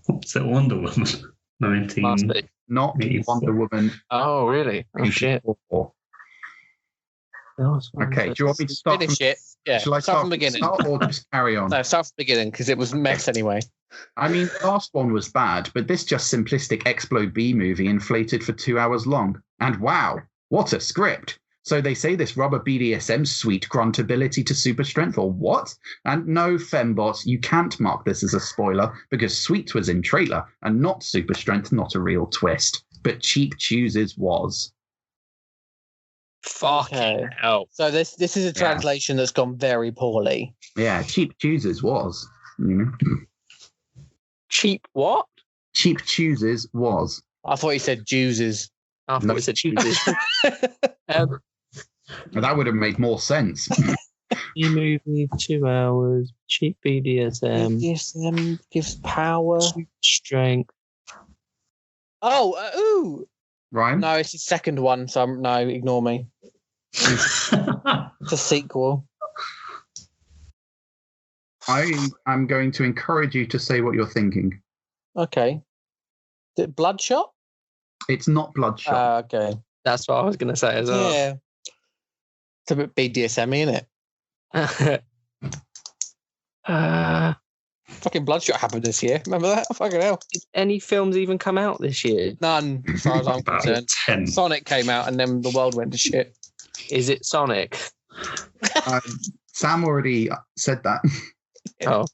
D: What's it, Wonder Woman? 19.
A: Not Wonder Woman.
B: Oh, really? Oh, shit.
A: Okay, do you want me to start
B: finish it? Yeah,
A: shall I start from the beginning? Or just carry on?
B: No, start from the beginning, because it was a mess anyway.
A: I mean, last one was bad, but this just simplistic Explo B movie inflated for 2 hours long. And wow, what a script. So they say this rubber BDSM suite grant ability to super strength, or what? And no, fembots, you can't mark this as a spoiler, because Sweet was in trailer, and not super strength, not a real twist. But Cheap Chooses was.
C: Fucking hell.
B: So this is a translation that's gone very poorly.
A: Yeah, Cheap Chooses was.
C: Cheap what?
A: Cheap Chooses was.
B: I thought you said Juices.
C: I thought it said chooses.
A: That would have made more sense.
C: You movie 2 hours. Cheap BDSM.
B: BDSM gives power.
C: Strength.
B: Oh, ooh.
A: Ryan?
B: No, it's the second one, so no, ignore me. It's a sequel.
A: I am going to encourage you to say what you're thinking.
B: Okay. Is it Bloodshot?
A: It's not Bloodshot.
B: Okay.
C: That's what I was going to say as well.
B: Yeah. It's a bit BDSM-y, isn't it? Fucking Bloodshot happened this year. Remember that? Fucking hell.
C: Did any films even come out this year?
B: None, as far as I'm concerned.
D: 10.
B: Sonic came out and then the world went to shit.
C: Is it Sonic?
A: Sam already said that.
C: Oh,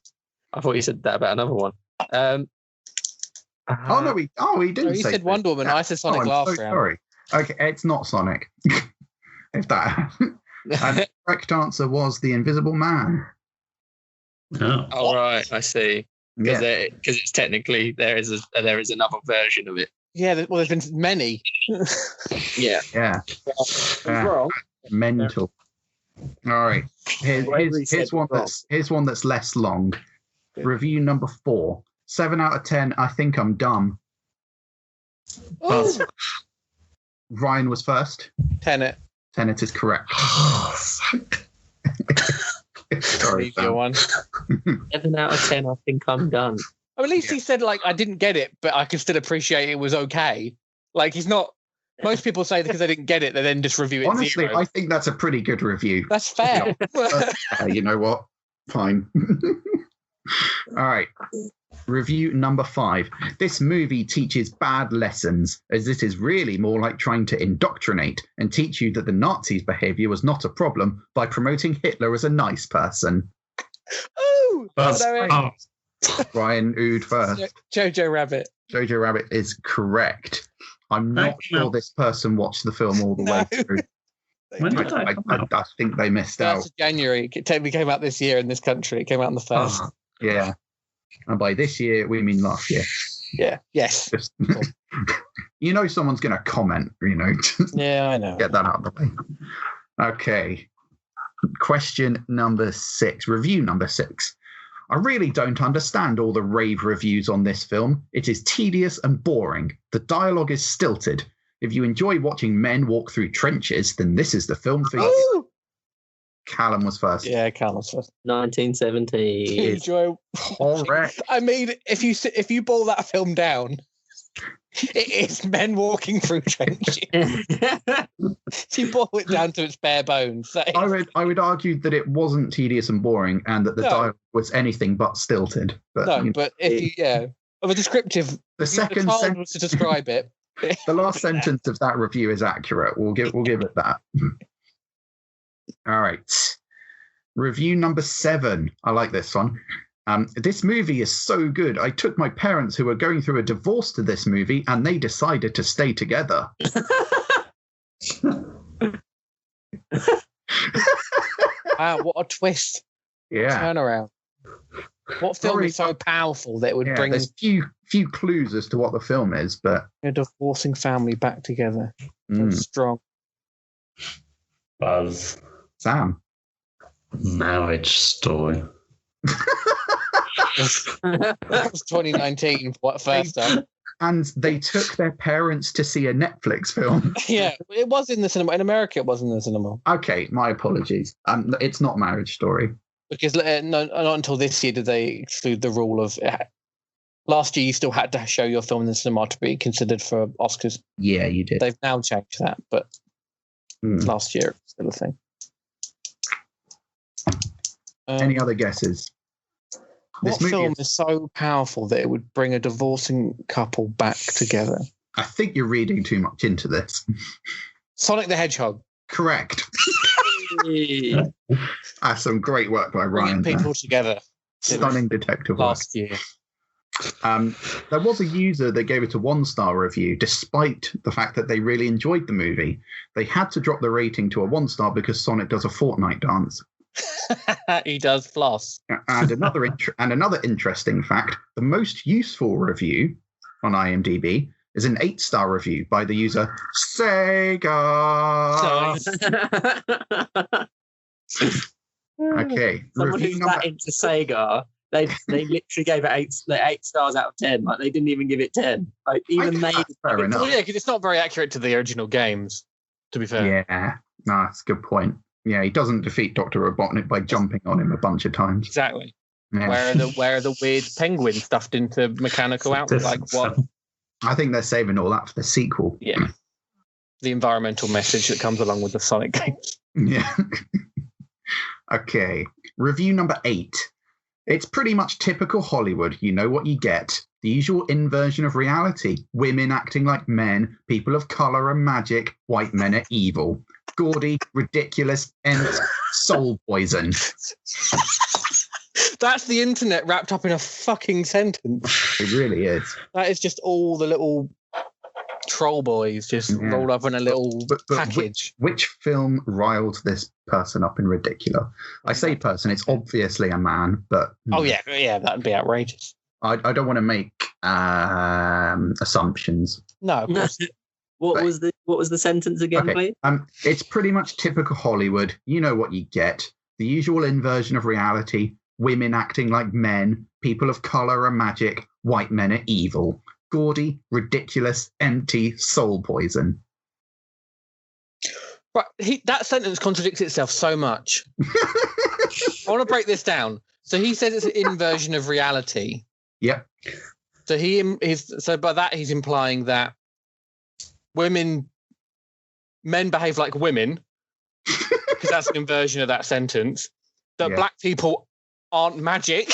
C: I thought you said that about another one.
A: No, he didn't.
B: No, he said Wonder Woman. I said Sonic last round.
A: Sorry. Okay, it's not Sonic. If that. And the correct answer was The Invisible Man.
D: Oh,
C: right, I see. Because it's technically there is another version of it.
B: Yeah, well, there's been many.
C: Yeah.
A: Yeah. Mental. All right. Here's one that's less long. Review number 4. 7 out of 10. I think I'm dumb. Ryan was first.
B: Tenet.
A: Tenet is correct. Sorry,
B: one.
C: 7 out of 10. I think I'm done.
B: At least he said, like, I didn't get it, but I could still appreciate it was okay. Like, he's not. Most people say because they didn't get it, they then just review it.
A: Honestly,
B: 0.
A: I think that's a pretty good review.
B: That's fair.
A: You know what? Fine. All right. Review number 5. This movie teaches bad lessons, as it is really more like trying to indoctrinate and teach you that the Nazis' behavior was not a problem by promoting Hitler as a nice person.
B: Ooh!
A: Ryan oohed first.
B: Jojo Rabbit.
A: Jojo Rabbit is correct. I'm not sure this person watched the film all the way through.
D: When did that come out?
A: I think they missed out.
B: 1st of January. It technically came out this year in this country. It came out on the 1st.
A: Yeah. And by this year, we mean last year.
B: Yeah. Yes.
A: You know someone's going to comment,
B: Yeah, I know.
A: Get that out of the way. Okay. Question number 6. Review number 6. I really don't understand all the rave reviews on this film. It is tedious and boring. The dialogue is stilted. If you enjoy watching men walk through trenches, then this is the film for you. Callum was first.
B: Yeah, Callum was first.
C: 1970.
B: Enjoy.
A: Correct.
B: I mean, if you boil that film down, it is men walking through trenches. You boil it down to its bare bones.
A: I would argue that it wasn't tedious and boring, and that the dialogue was anything but stilted. But,
B: of a descriptive.
A: The second
B: sentence was to describe it.
A: The last sentence of that review is accurate. We'll give it that. All right. Review number 7. I like this one. This movie is so good. I took my parents who were going through a divorce to this movie, and they decided to stay together.
B: Wow, what a twist.
A: Yeah.
B: Turnaround. What film is so powerful that it would bring...
A: There's few clues as to what the film is, but...
B: A divorcing family back together. Strong.
D: Buzz.
A: Sam.
D: Marriage Story.
B: That was 2019, first up.
A: And they took their parents to see a Netflix film.
B: Yeah, it was in the cinema. In America, it was in the cinema.
A: Okay, my apologies. It's not Marriage Story.
B: Because not until this year did they exclude the rule of... Last year, you still had to show your film in the cinema to be considered for Oscars.
A: Yeah, you did.
B: They've now changed that, but last year it was still a thing.
A: Any other guesses?
B: What film is so powerful that it would bring a divorcing couple back together?
A: I think you're reading too much into this.
B: Sonic the Hedgehog.
A: Correct. That's some great work by Ryan.
B: Bringing people together.
A: Stunning detective work.
B: Last year.
A: There was a user that gave it a 1-star review, despite the fact that they really enjoyed the movie. They had to drop the rating to a 1-star because Sonic does a Fortnite dance.
B: He does floss.
A: And another interesting fact: the most useful review on IMDb is an 8-star review by the user Sega. Okay,
C: someone who's that into Sega. They literally gave it 8 stars out of 10. Like, they didn't even give it 10. Like, even they.
A: Fair enough.
B: Well, yeah, because it's not very accurate to the original games. To be fair.
A: Yeah, no, that's a good point. Yeah, he doesn't defeat Dr. Robotnik by jumping on him a bunch of times.
B: Exactly.
A: Yeah.
B: Where are the weird penguins stuffed into mechanical outfit? Like what?
A: I think they're saving all that for the sequel.
B: Yeah. The environmental message that comes along with the Sonic games.
A: Yeah. Okay. Review number 8. It's pretty much typical Hollywood. You know what you get. The usual inversion of reality. Women acting like men. People of colour are magic. White men are evil. Gaudy, ridiculous, and soul poison.
B: That's the internet wrapped up in a fucking sentence.
A: It really is.
B: That is just all the little troll boys just rolled up in a little package.
A: Which film riled this person up in ridiculous? I say person, it's obviously a man, but...
B: Oh, yeah, that'd be outrageous.
A: I don't want to make assumptions.
B: No, of course.
C: What was the sentence again, please?
A: It's pretty much typical Hollywood. You know what you get. The usual inversion of reality. Women acting like men. People of colour are magic. White men are evil. Gaudy, ridiculous, empty, soul poison.
B: Right, that sentence contradicts itself so much. I want to break this down. So he says it's an inversion of reality.
A: Yep.
B: So by that he's implying that men behave like women, because that's an inversion of that sentence. That black people aren't magic,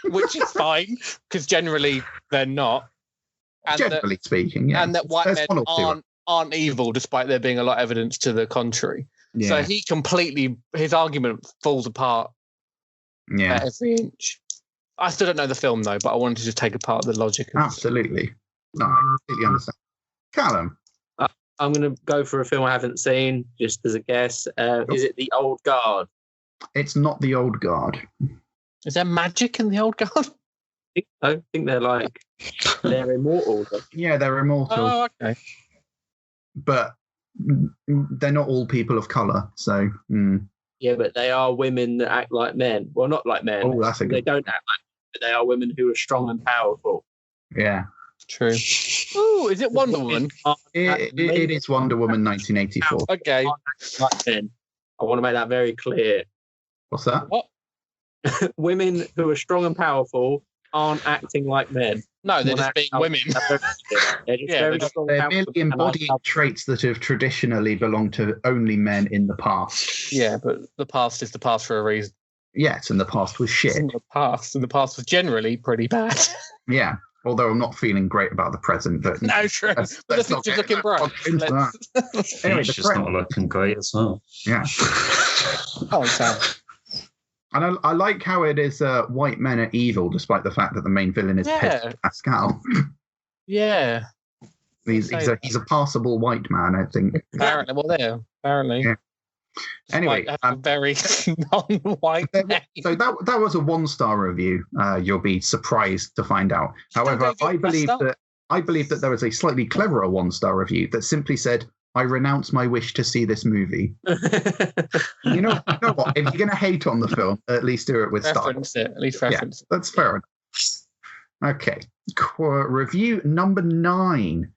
B: which is fine, because generally they're not. And
A: generally speaking, yeah.
B: And that white men aren't evil, despite there being a lot of evidence to the contrary. Yeah. So his argument falls apart at every inch. I still don't know the film, though, but I wanted to just take apart the logic.
A: Absolutely. No, I completely understand. Callum?
C: I'm going to go for a film I haven't seen, just as a guess. Is it The Old Guard?
A: It's not The Old Guard.
B: Is there magic in The Old Guard?
C: I think they're immortal.
A: Yeah, they're immortal.
B: Oh, okay.
A: But they're not all people of colour, so...
C: Yeah, but they are women that act like men. Well, not like men.
A: Oh, that's a good...
C: They don't act like men, but they are women who are strong and powerful.
A: Yeah.
B: True. Oh, is it Wonder Woman?
A: It is Wonder Woman 1984.
B: Okay.
C: Like men. I want to make that very clear.
A: What's that?
B: What?
C: Women who are strong and powerful aren't acting like men.
B: No, they're just being women.
C: They're
A: merely embodying traits that have traditionally belonged to only men in the past.
B: Yeah, but the past is the past for a reason.
A: Yes, and the past was shit.
B: And the past was generally pretty bad.
A: Yeah, although I'm not feeling great about the present. But
B: no, true.
A: Let's
B: the
A: not
B: future's looking bright.
A: Anyway,
D: it's just not looking great as well.
A: Yeah.
B: Oh, Sam.
A: And I like how it is white men are evil, despite the fact that the main villain is Pedro Pascal.
B: Yeah.
A: He's a passable white man, I think.
B: Apparently, apparently. Yeah.
A: Anyway,
B: very non-white.
A: So that was a 1-star review. You'll be surprised to find out. However, I believe that there was a slightly cleverer 1-star review that simply said, "I renounce my wish to see this movie." you know what? If you're going to hate on the film, at least do it with style.
B: At least reference it.
A: That's fair enough. Okay. Review number 9.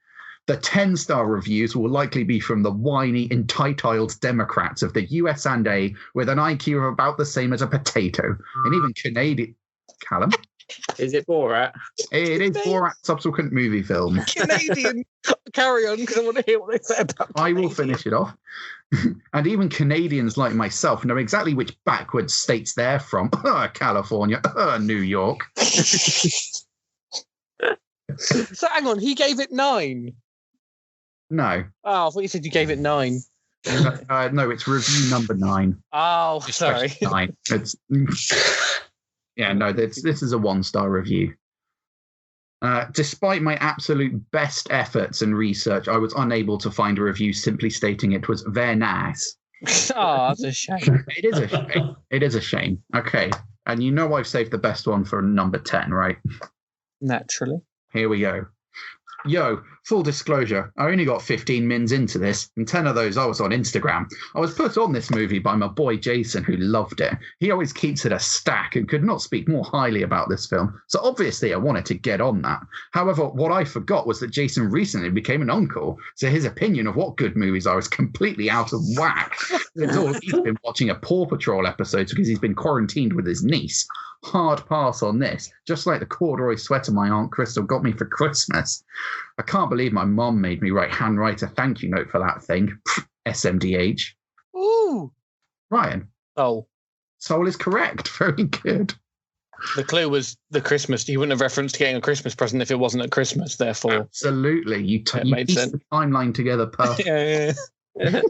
A: The 10-star reviews will likely be from the whiny, entitled Democrats of the USA with an IQ of about the same as a potato. And even Canadian... Callum?
C: Is it Borat?
A: It is Borat's subsequent movie film.
B: Canadian. Carry on, because I want to hear what they said about
A: I will finish it off. And even Canadians like myself know exactly which backwards states they're from. California, New York.
B: So hang on, he gave it 9.
A: No.
B: Oh, I thought you said you gave it 9.
A: No, it's review number 9.
B: Oh, sorry.
A: 9. It's yeah, no. This is a 1-star review. Despite my absolute best efforts and research, I was unable to find a review simply stating it was very nice.
B: Oh, that's a shame.
A: It is a shame. It is a shame. Okay, and you know I've saved the best one for number 10, right?
B: Naturally.
A: Here we go. Yo, full disclosure, I only got 15 mins into this, and 10 of those I was on Instagram. I was put on this movie by my boy Jason, who loved it. He always keeps it a stack and could not speak more highly about this film, so obviously I wanted to get on that. However, what I forgot was that Jason recently became an uncle, so his opinion of what good movies are is completely out of whack. He's been watching a Paw Patrol episode because he's been quarantined with his niece. Hard pass on this, just like the corduroy sweater my Aunt Crystal got me for Christmas. I can't believe my mom made me handwrite a thank you note for that thing. SMDH.
B: Ooh.
A: Ryan.
B: Oh.
A: Soul is correct. Very good.
B: The clue was the Christmas. You wouldn't have referenced getting a Christmas present if it wasn't at Christmas, therefore.
A: Absolutely. You pieced the timeline together perfectly.
B: Yeah.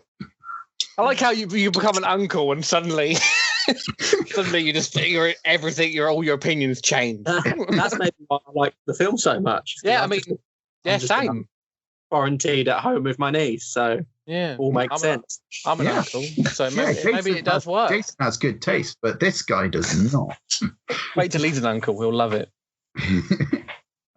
B: I like how you become an uncle and suddenly you just figure everything, all your opinions change.
C: That's maybe why I like the film so much.
B: Yeah, same.
C: Quarantined at home with my niece, so
B: yeah,
C: all makes sense.
B: I'm an uncle, so maybe it does work.
A: Jason has good taste, but this guy does not.
B: Wait till he's an uncle, we'll love it.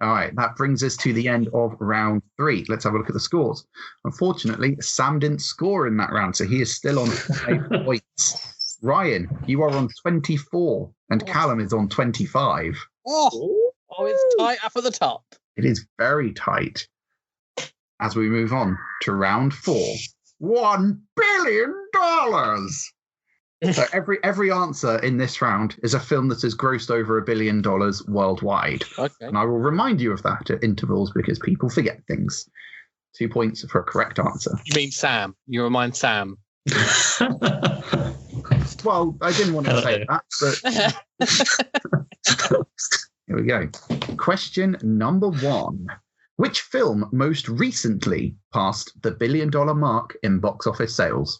A: All right, that brings us to the end of round 3. Let's have a look at the scores. Unfortunately, Sam didn't score in that round, so he is still on 5 points. Ryan, you are on 24, and Callum is on 25.
B: Oh, it's tight up at the top.
A: It is very tight. As we move on to round 4, $1 billion. So every answer in this round is a film that has grossed over $1 billion worldwide.
B: Okay.
A: And I will remind you of that at intervals because people forget things. 2 points for a correct answer.
B: You mean Sam? You remind Sam.
A: Well, I didn't want to say that, but here we go. Question number 1. Which film most recently passed the $1 billion mark in box office sales?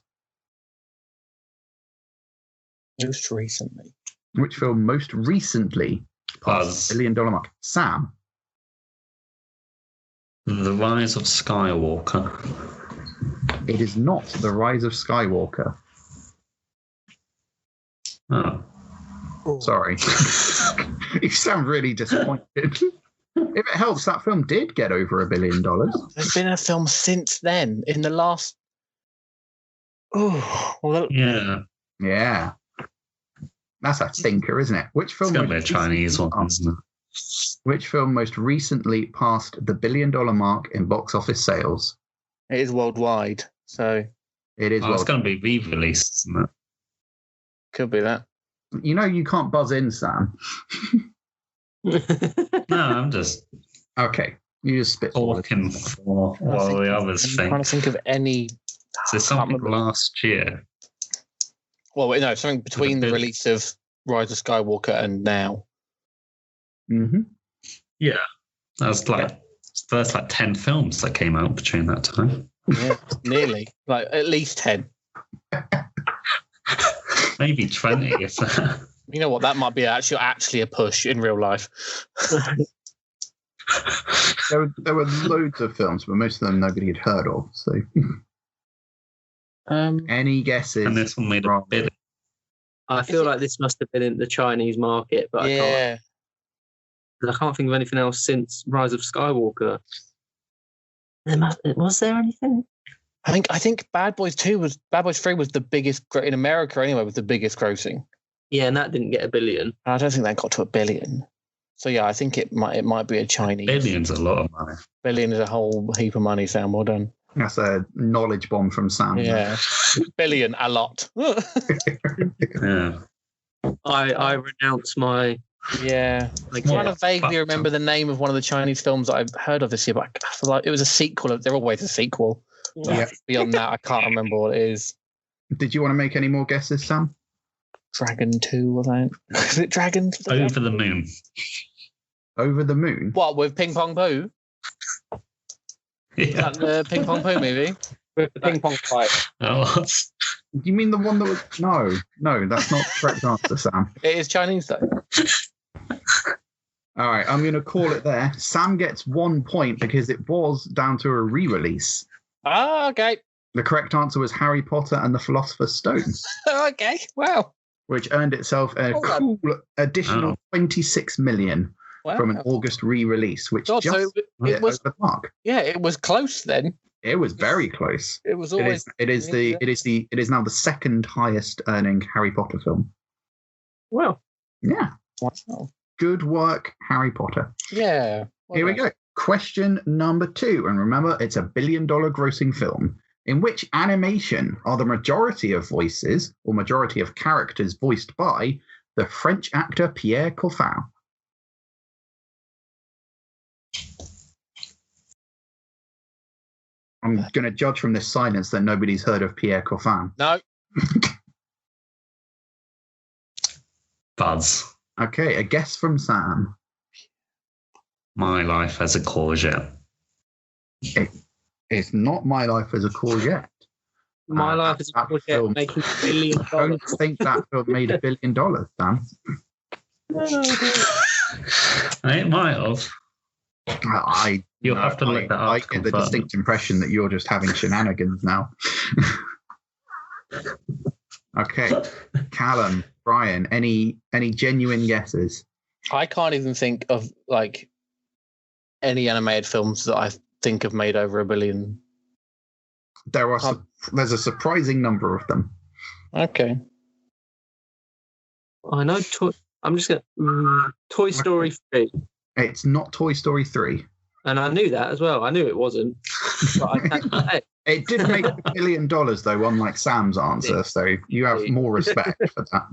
B: Most recently.
A: Which film most recently passed the $1 billion mark? Sam?
D: The Rise of Skywalker.
A: It is not The Rise of Skywalker.
D: Oh.
A: Sorry. You sound really disappointed. If it helps, that film did get over $1 billion.
B: There's been a film since then, in the last... Oh, well,
D: yeah.
A: Yeah. That's a stinker, isn't it? Which film?
D: It's going to be a Chinese one, isn't it?
A: Which film most recently passed the $1 billion mark in box office sales?
B: It is worldwide, so...
A: It is.
D: It's going to be re-released, isn't it?
B: Could be that.
A: You know you can't buzz in, Sam.
D: No, I'm just
A: Okay, you just spit.
D: Talking for while the others
B: I'm
D: think.
B: trying to think of any.
D: So something last year.
B: Well, no, something between the release of Rise of Skywalker and now.
A: Mm-hmm.
D: Yeah, that was like first 10 films that came out between that time.
B: Yeah, nearly, like at least 10.
D: Maybe 20. If
B: You know what? That might be actually a push in real life.
A: There were loads of films, but most of them nobody had heard of. So, any guesses?
D: And this one made a billion.
C: I feel like this must have been in the Chinese market, but I can't think of anything else since Rise of Skywalker. Was there anything?
B: I think Bad Boys 3 was the biggest in America anyway, was the biggest grossing.
C: Yeah, and that didn't get $1 billion.
B: I don't think that got to $1 billion. So yeah, I think it might be a Chinese.
D: Billion's a lot of money.
B: $1 billion is a whole heap of money, Sam. Well done.
A: That's a knowledge bomb from Sam.
B: Yeah, $1 billion, a lot.
D: Yeah.
C: I renounce my.
B: Yeah, I'm trying to vaguely remember the name of one of the Chinese films that I've heard of this year, but I feel like it was a sequel. They're always a sequel.
A: Yeah.
B: Beyond that, I can't remember what it is.
A: Did you want to make any more guesses, Sam?
B: Dragon 2, was that? Is it Dragons?
D: Over the Moon.
A: Over the Moon?
B: What, with Ping Pong Poo?
D: Yeah.
B: Is that the Ping Pong Poo movie?
C: With the ping pong fight.
D: Oh,
A: You mean the one that was... No, that's not the correct answer, Sam.
B: It is Chinese, though.
A: All right, I'm going to call it there. Sam gets 1 point because it was down to a re-release.
B: Ah, okay.
A: The correct answer was Harry Potter and the Philosopher's Stone,
B: Okay, wow.
A: which earned itself a cool additional 26 million from an August re-release, which
B: God,
A: just
B: so it was
A: over the mark.
B: Yeah, it was close then.
A: It was very close.
B: It was always.
A: It is now the second highest earning Harry Potter film.
C: Well,
A: yeah.
B: Wow.
A: Good work, Harry Potter.
B: Yeah.
A: Here we go. Question number 2. And remember, it's $1 billion grossing film. In which animation are the majority of voices or majority of characters voiced by the French actor Pierre Coffin? I'm going to judge from this silence that nobody's heard of Pierre Coffin.
B: No.
D: Buzz.
A: Okay, a guess from Sam.
D: My Life as a Courgette.
A: It's not My Life as a Courgette.
C: My Life as a Courgette making $1 billion.
A: I don't think that film made $1 billion, Sam.
D: It might have. You'll have to look that up.
A: I get the distinct impression that you're just having shenanigans now. Okay, Callum, Brian, any genuine guesses?
B: I can't even think of like any animated films that I think have made over $1 billion.
A: There's a surprising number of them.
B: Okay.
C: I know. I'm just going Toy Story 3.
A: It's not Toy Story 3.
C: And I knew that as well. I knew it wasn't. But I can't say.
A: It did make $1 billion, though, unlike Sam's answer. So you have more respect for that.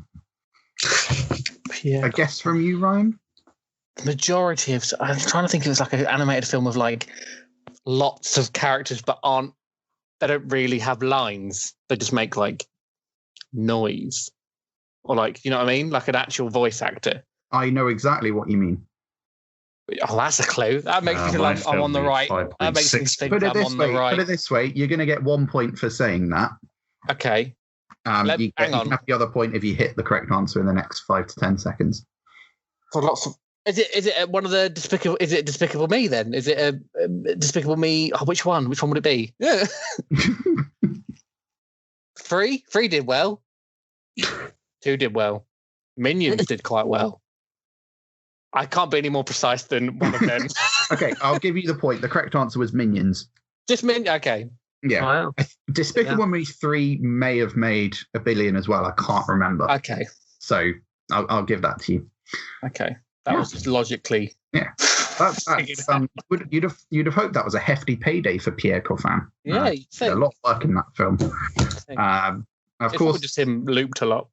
B: Yeah.
A: A guess from you, Ryan?
B: The majority of... I'm trying to think if it's like an animated film of like lots of characters but they don't really have lines. They just make like noise. Or like, you know what I mean? Like an actual voice actor.
A: I know exactly what you mean.
B: Oh, that's a clue. That makes me feel like I'm on the right. That makes me think I'm on the right.
A: Put it this way, you're going to get 1 point for saying that.
B: Okay.
A: You can have the other point if you hit the correct answer in the next 5 to 10 seconds.
B: For lots of... Is it one of the Despicable... Is it Despicable Me, then? Is it a Despicable Me... Oh, which one? Which one would it be? Yeah. 3? 3 did well. 2 did well. Minions did quite well. I can't be any more precise than one of them.
A: Okay, I'll give you the point. The correct answer was Minions.
B: Just Minions? Okay.
A: Yeah.
C: Wow.
A: Despicable Me 3 may have made $1 billion as well. I can't remember.
B: Okay.
A: So I'll give that to you.
B: Okay. That was logically...
A: Yeah. You'd have hoped that was a hefty payday for Pierre Coffin.
B: Yeah, you'd think.
A: A lot of work in that film. Of course,
B: just him looped a lot.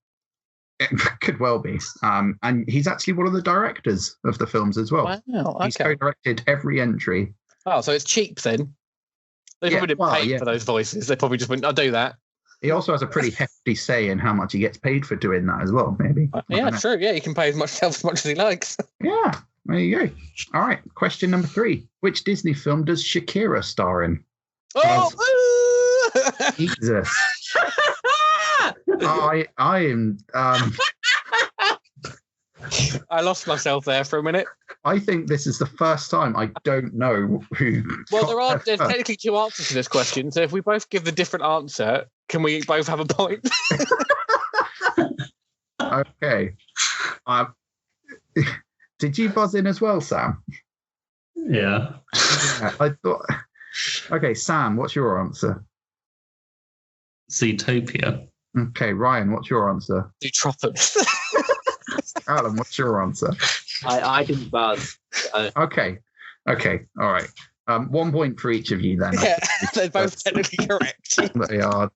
A: It could well be. And he's actually one of the directors of the films as well.
B: Wow, okay.
A: He's co-directed every entry.
B: Oh, so it's cheap then. They probably didn't pay for those voices. They probably just went, I'll do that.
A: He also has a pretty hefty say in how much he gets paid for doing that as well, maybe.
B: Yeah, true. Yeah, he can pay as much as he likes.
A: Yeah, there you go. All right, question number 3. Which Disney film does Shakira star in?
B: Oh!
A: Jesus. I am...
B: I lost myself there for a minute.
A: I think this is the first time I don't know who...
B: Well, there's technically 2 answers to this question, so if we both give the different answer, can we both have a point?
A: Okay. Did you buzz in as well, Sam?
D: Yeah.
A: I thought... Okay, Sam, what's your answer?
D: Zootopia.
A: Okay, Ryan, what's your answer?
B: Zootropolis.
A: Alan, what's your answer?
C: I didn't buzz. So.
A: Okay, all right. 1 point for each of you then.
B: Yeah, they're both technically correct.
A: They are,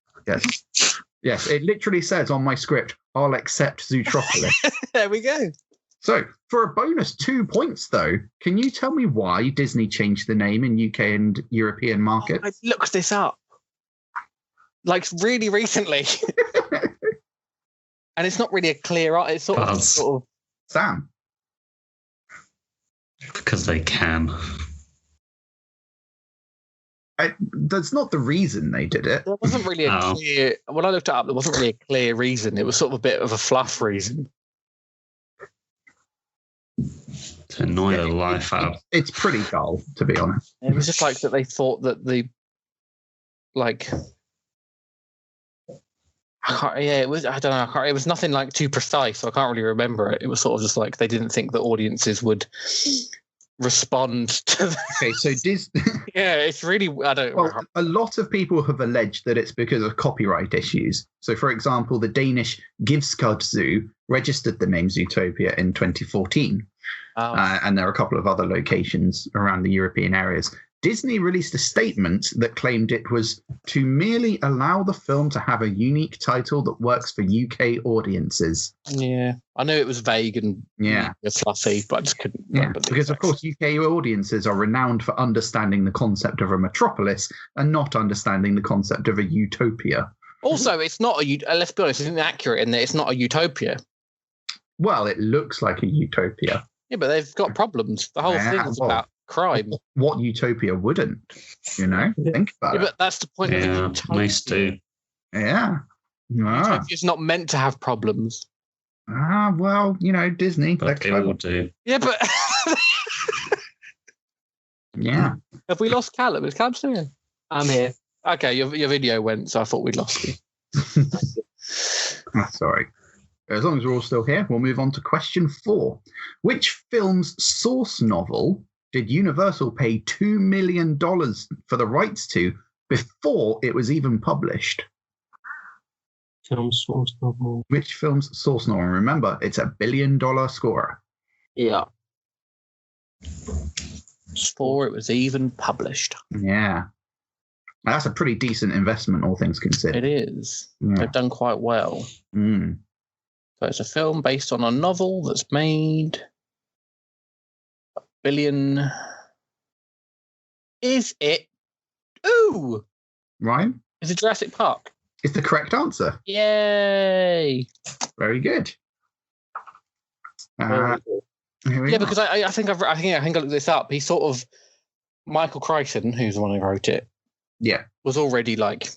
A: yes. It literally says on my script, I'll accept Zootropolis.
B: There we go.
A: So, for a bonus 2 points, though, can you tell me why Disney changed the name in UK and European markets?
B: I looked this up. Like, really recently. And it's not really a clear... It's sort of...
A: Sam?
D: Because they can.
A: That's not the reason they did it.
B: There wasn't really a clear... When I looked it up, there wasn't really a clear reason. It was sort of a bit of a fluff reason.
D: To annoy the life out.
A: It's pretty dull, to be honest.
B: It was just like that they thought that the... Like... it was. I don't know. It was nothing like too precise, so I can't really remember it. It was sort of just like they didn't think that audiences would respond to.
A: Okay, so Disney.
B: Yeah, it's really. I don't.
A: Well, a lot of people have alleged that it's because of copyright issues. So, for example, the Danish Givskard Zoo registered the name Zootopia in 2014, and there are a couple of other locations around the European areas. Disney released a statement that claimed it was to merely allow the film to have a unique title that works for UK audiences.
B: Yeah, I know it was vague and fluffy, but I just couldn't remember.
A: Because, of course, UK audiences are renowned for understanding the concept of a metropolis and not understanding the concept of a utopia.
B: Also, it's not let's be honest, it's inaccurate in that it's not a utopia.
A: Well, it looks like a utopia.
B: Yeah, but they've got problems. The whole thing is about crime.
A: What utopia wouldn't? Think about it.
B: But that's the point.
D: Yeah, nice too.
A: Yeah.
B: Utopia's not meant to have problems.
A: Well, Disney.
D: But they all do.
B: Yeah, but...
A: Yeah.
B: Have we lost Callum? Is Callum still here?
C: I'm here.
B: Okay, your video went, so I thought we'd lost you.
A: Sorry. As long as we're all still here, we'll move on to question 4. Which film's source novel did Universal pay $2 million for the rights to before it was even published?
C: Film source novel.
A: Which film's source novel? Remember, it's $1 billion scorer.
C: Yeah.
B: Before it was even published.
A: Yeah. That's a pretty decent investment, all things considered.
B: It is. Yeah. They've done quite well.
A: Mm.
B: So it's a film based on a novel that's made $1 billion. Is it? Ooh!
A: Ryan?
B: Is it Jurassic Park?
A: It's the correct answer.
B: Yay!
A: Very good.
B: Because I think I looked this up. He sort of Michael Crichton, who's the one who wrote it, was already like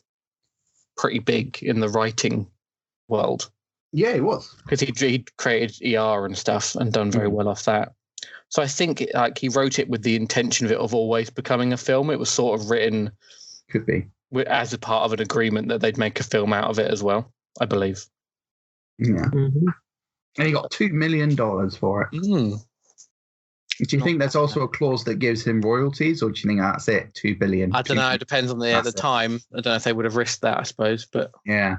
B: pretty big in the writing world.
A: Yeah, he was,
B: because he'd created ER and stuff and done very well off that. So I think he wrote it with the intention of always becoming a film. It was sort of written,
A: could be,
B: as a part of an agreement that they'd make a film out of it as well, I believe.
A: Yeah. Mm-hmm. And he got $2 million for it.
B: Mm.
A: Do you think there's also a clause that gives him royalties, or do you think that's it, $2 billion?
B: I don't know. It depends on the time. I don't know if they would have risked that, I suppose. But
A: yeah,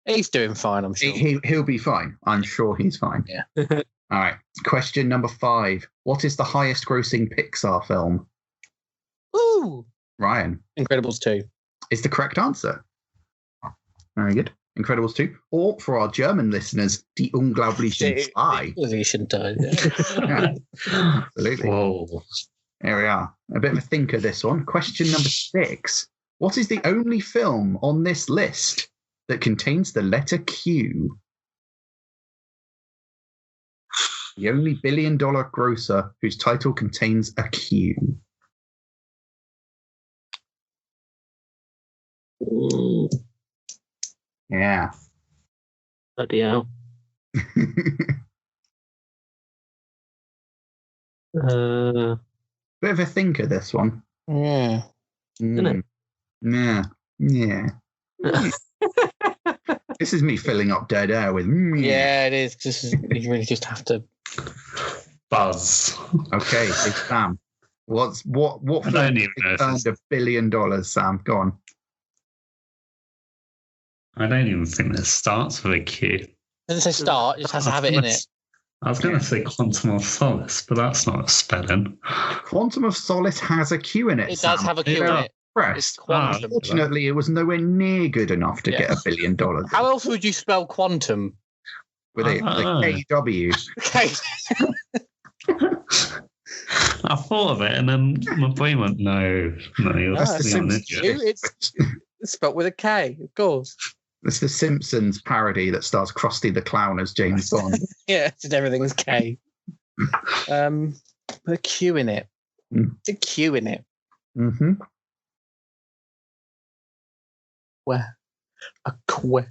B: he's doing fine, I'm sure.
A: He'll be fine. I'm sure he's fine.
B: Yeah.
A: All right. Question number 5. What is the highest grossing Pixar film?
B: Ooh.
A: Ryan.
B: Incredibles 2.
A: Is the correct answer. Very good. Incredibles 2. Or for our German listeners, Die Unglaublichen Zwei. Yeah, absolutely.
D: Whoa.
A: There we are. A bit of a thinker, this one. Question number 6. What is the only film on this list that contains the letter Q? The only billion-dollar grosser whose title contains a Q. Yeah.
C: Bloody hell.
A: Bit of a thinker, this one.
B: Yeah.
C: Isn't it?
A: Yeah. Yeah. This is me filling up dead air with.
B: Yeah, it is. You really just have to
D: Buzz.
A: Okay, big Sam. What
D: I don't even know if
A: earned
D: it's-
A: $1 billion, Sam? Go on.
D: I don't even think this starts with a Q.
B: doesn't say start, it just has to have it in it.
D: I was going to say Quantum of Solace, but that's not a spelling.
A: Quantum of Solace has a Q in it.
B: It does have a Q in
A: Yeah.
B: it.
A: Press.
B: It's quantum.
A: Unfortunately, it was nowhere near good enough to get $1 billion
B: How else would you spell quantum?
A: with it. The KW.
B: Okay.
D: I thought of it, and then my brain went, no, you're
A: That's the
D: being an
A: Simpsons.
D: idiot.
B: It's spelled with a K, of course.
A: It's the Simpsons parody that stars Krusty the Clown as James Bond.
B: Yeah, it's everything with K. Put a Q in it. It's a Q in it.
A: Mm-hmm.
B: Where? A que.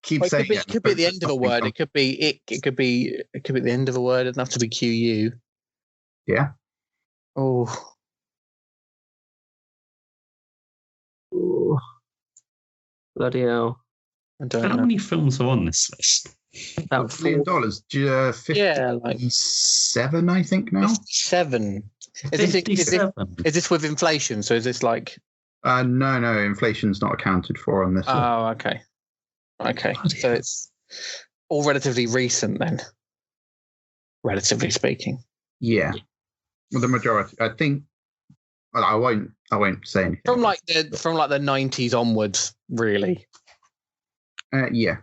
A: Keep
B: Well,
A: saying
B: it could be at the end of a word. It could be it. It could be at the end of a word. It doesn't have to be QU.
A: Yeah.
B: Oh.
C: Ooh. Bloody hell.
B: I don't
D: How
B: know.
D: many films are on this list?
C: About
A: $1 billion. 57, I think now.
B: 7. Is this with inflation? So is this like?
A: No. Inflation's not accounted for on this one.
B: Oh, okay. Okay. So it's all relatively recent then. Relatively speaking.
A: Yeah. Well, the majority, I think. Well, I won't say anything.
B: From like the 90s onwards, really.
A: Yeah.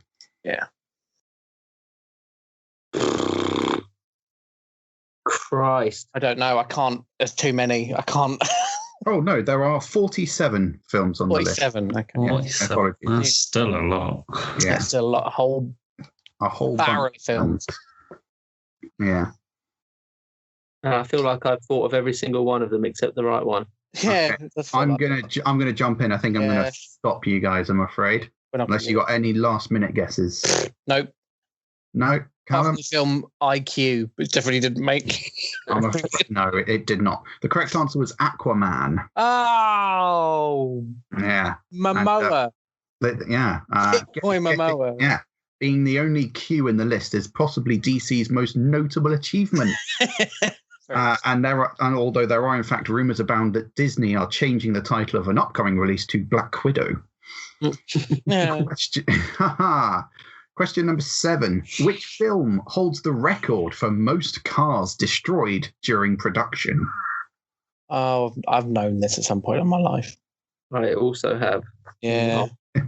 B: Yeah.
C: Christ.
B: I don't know. I can't. There's too many. I can't.
A: Oh no, there are 47 films on the list.
B: 47. Okay.
A: Yeah,
D: 47.
A: apologies.
D: That's still a lot.
A: Yeah,
B: That's a lot.
A: a whole
B: barrel
A: bunch
B: of films.
A: Yeah.
C: I feel like I've thought of every single one of them except the right one.
B: Yeah. that's what
A: I'm
B: I-
A: gonna jump in. I think I'm
B: Yeah.
A: gonna stop you guys. I'm afraid,
B: we're not
A: unless you got any last minute guesses.
B: Nope.
A: No,
B: Apart from
A: Callum.
B: the film IQ, which definitely didn't make.
A: I'm afraid, no, it did not. The correct answer was Aquaman.
B: Oh,
A: Yeah,
B: Momoa.
A: yeah.
B: Boy, Momoa.
A: Yeah, being the only Q in the list is possibly DC's most notable achievement. And although there are in fact rumors abound that Disney are changing the title of an upcoming release to Black Widow.
B: Yeah.
A: Question number 7. Which film holds the record for most cars destroyed during production?
B: Oh, I've known this at some point in my life.
C: I also have.
B: Yeah. I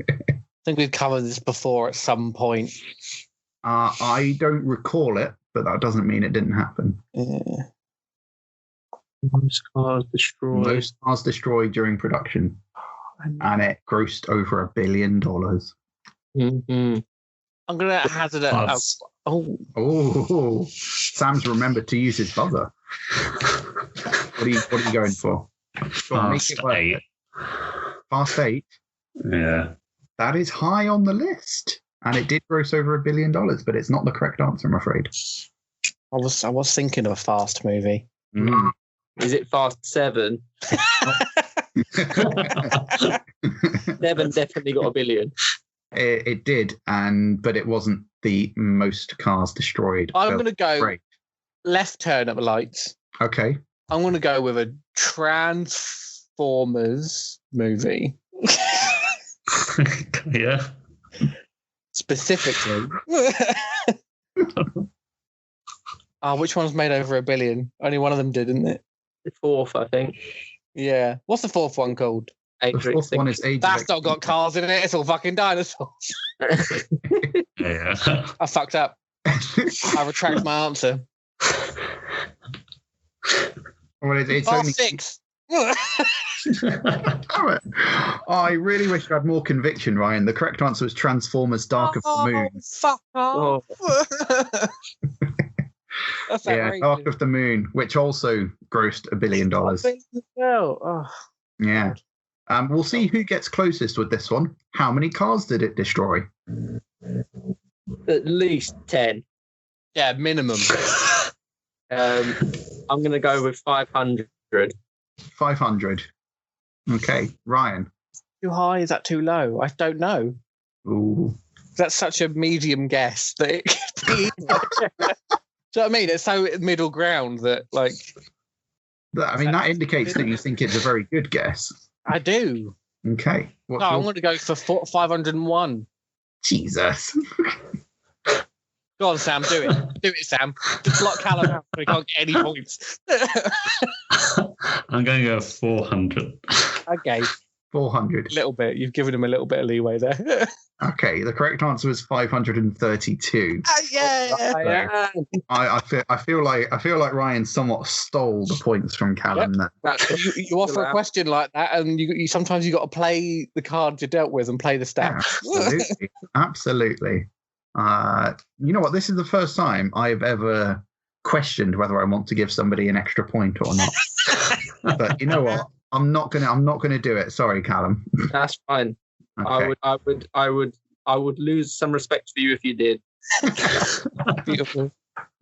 B: think we've covered this before at some point.
A: I don't recall it, but that doesn't mean it didn't happen.
B: Yeah.
C: Most cars destroyed.
A: Most cars destroyed during production, and it grossed over $1 billion.
C: Mm-hmm.
B: I'm going to hazard it.
D: Buzz.
A: Oh, Sam's remembered to use his buzzer. What are you going for? Go on, make
D: Fast
A: it worth
D: 8.
A: it. Fast 8.
D: Yeah.
A: That is high on the list, and it did gross over $1 billion, but it's not the correct answer, I'm afraid.
B: I was thinking of a Fast movie.
A: Mm.
C: Is it Fast 7? 7 definitely got $1 billion.
A: It did, but it wasn't the most cars destroyed.
B: I'm going to go
A: Great.
B: left turn at the lights.
A: Okay.
B: I'm going to go with a Transformers movie.
D: Yeah.
B: Specifically. Which one's made over $1 billion? Only one of them did, isn't it?
C: The 4th, I think.
B: Yeah. What's the 4th one called?
A: The fourth one is Age
B: That's
A: of
B: not got cars in it. It's all fucking dinosaurs.
D: Yeah.
B: I fucked up. I retract my answer.
A: Well, it's
B: Bar
A: only
B: 6.
A: Damn it. I really wish I had more conviction, Ryan. The correct answer was Transformers: Dark of the Moon.
B: Fuck off. That's
A: Yeah,
B: outrageous.
A: Dark of the Moon, which also grossed $1 billion.
B: Oh,
A: Yeah. We'll see who gets closest with this one. How many cars did it destroy?
C: At least 10.
B: yeah, minimum.
C: I'm going to go with 500.
A: 500. Okay, Ryan.
B: Too high? Is that too low? I don't know.
A: Ooh.
B: That's such a medium guess that it could be. Do you know what I mean? It's so middle ground that, like.
A: I mean, that indicates that you think it's a very good guess.
B: I do.
A: Okay.
B: No, I'm going to go for 501. Jesus. Go on, Sam. Do it. Do it, Sam. Just block Callum out so he can't get any points.
D: I'm going to go 400.
B: Okay.
A: 400.
B: A little bit. You've given him a little bit of leeway there.
A: Okay, the correct answer was 532.
B: Yeah.
A: I feel like Ryan somewhat stole the points from Callum there.
B: You offer a question like that, and you sometimes you got to play the cards you're dealt with and play the stats.
A: Absolutely, absolutely. You know what? This is the first time I've ever questioned whether I want to give somebody an extra point or not. But you know what? I'm not gonna do it. Sorry, Callum.
C: That's fine.
A: Okay.
C: I would lose some respect for you if you did.
B: Beautiful.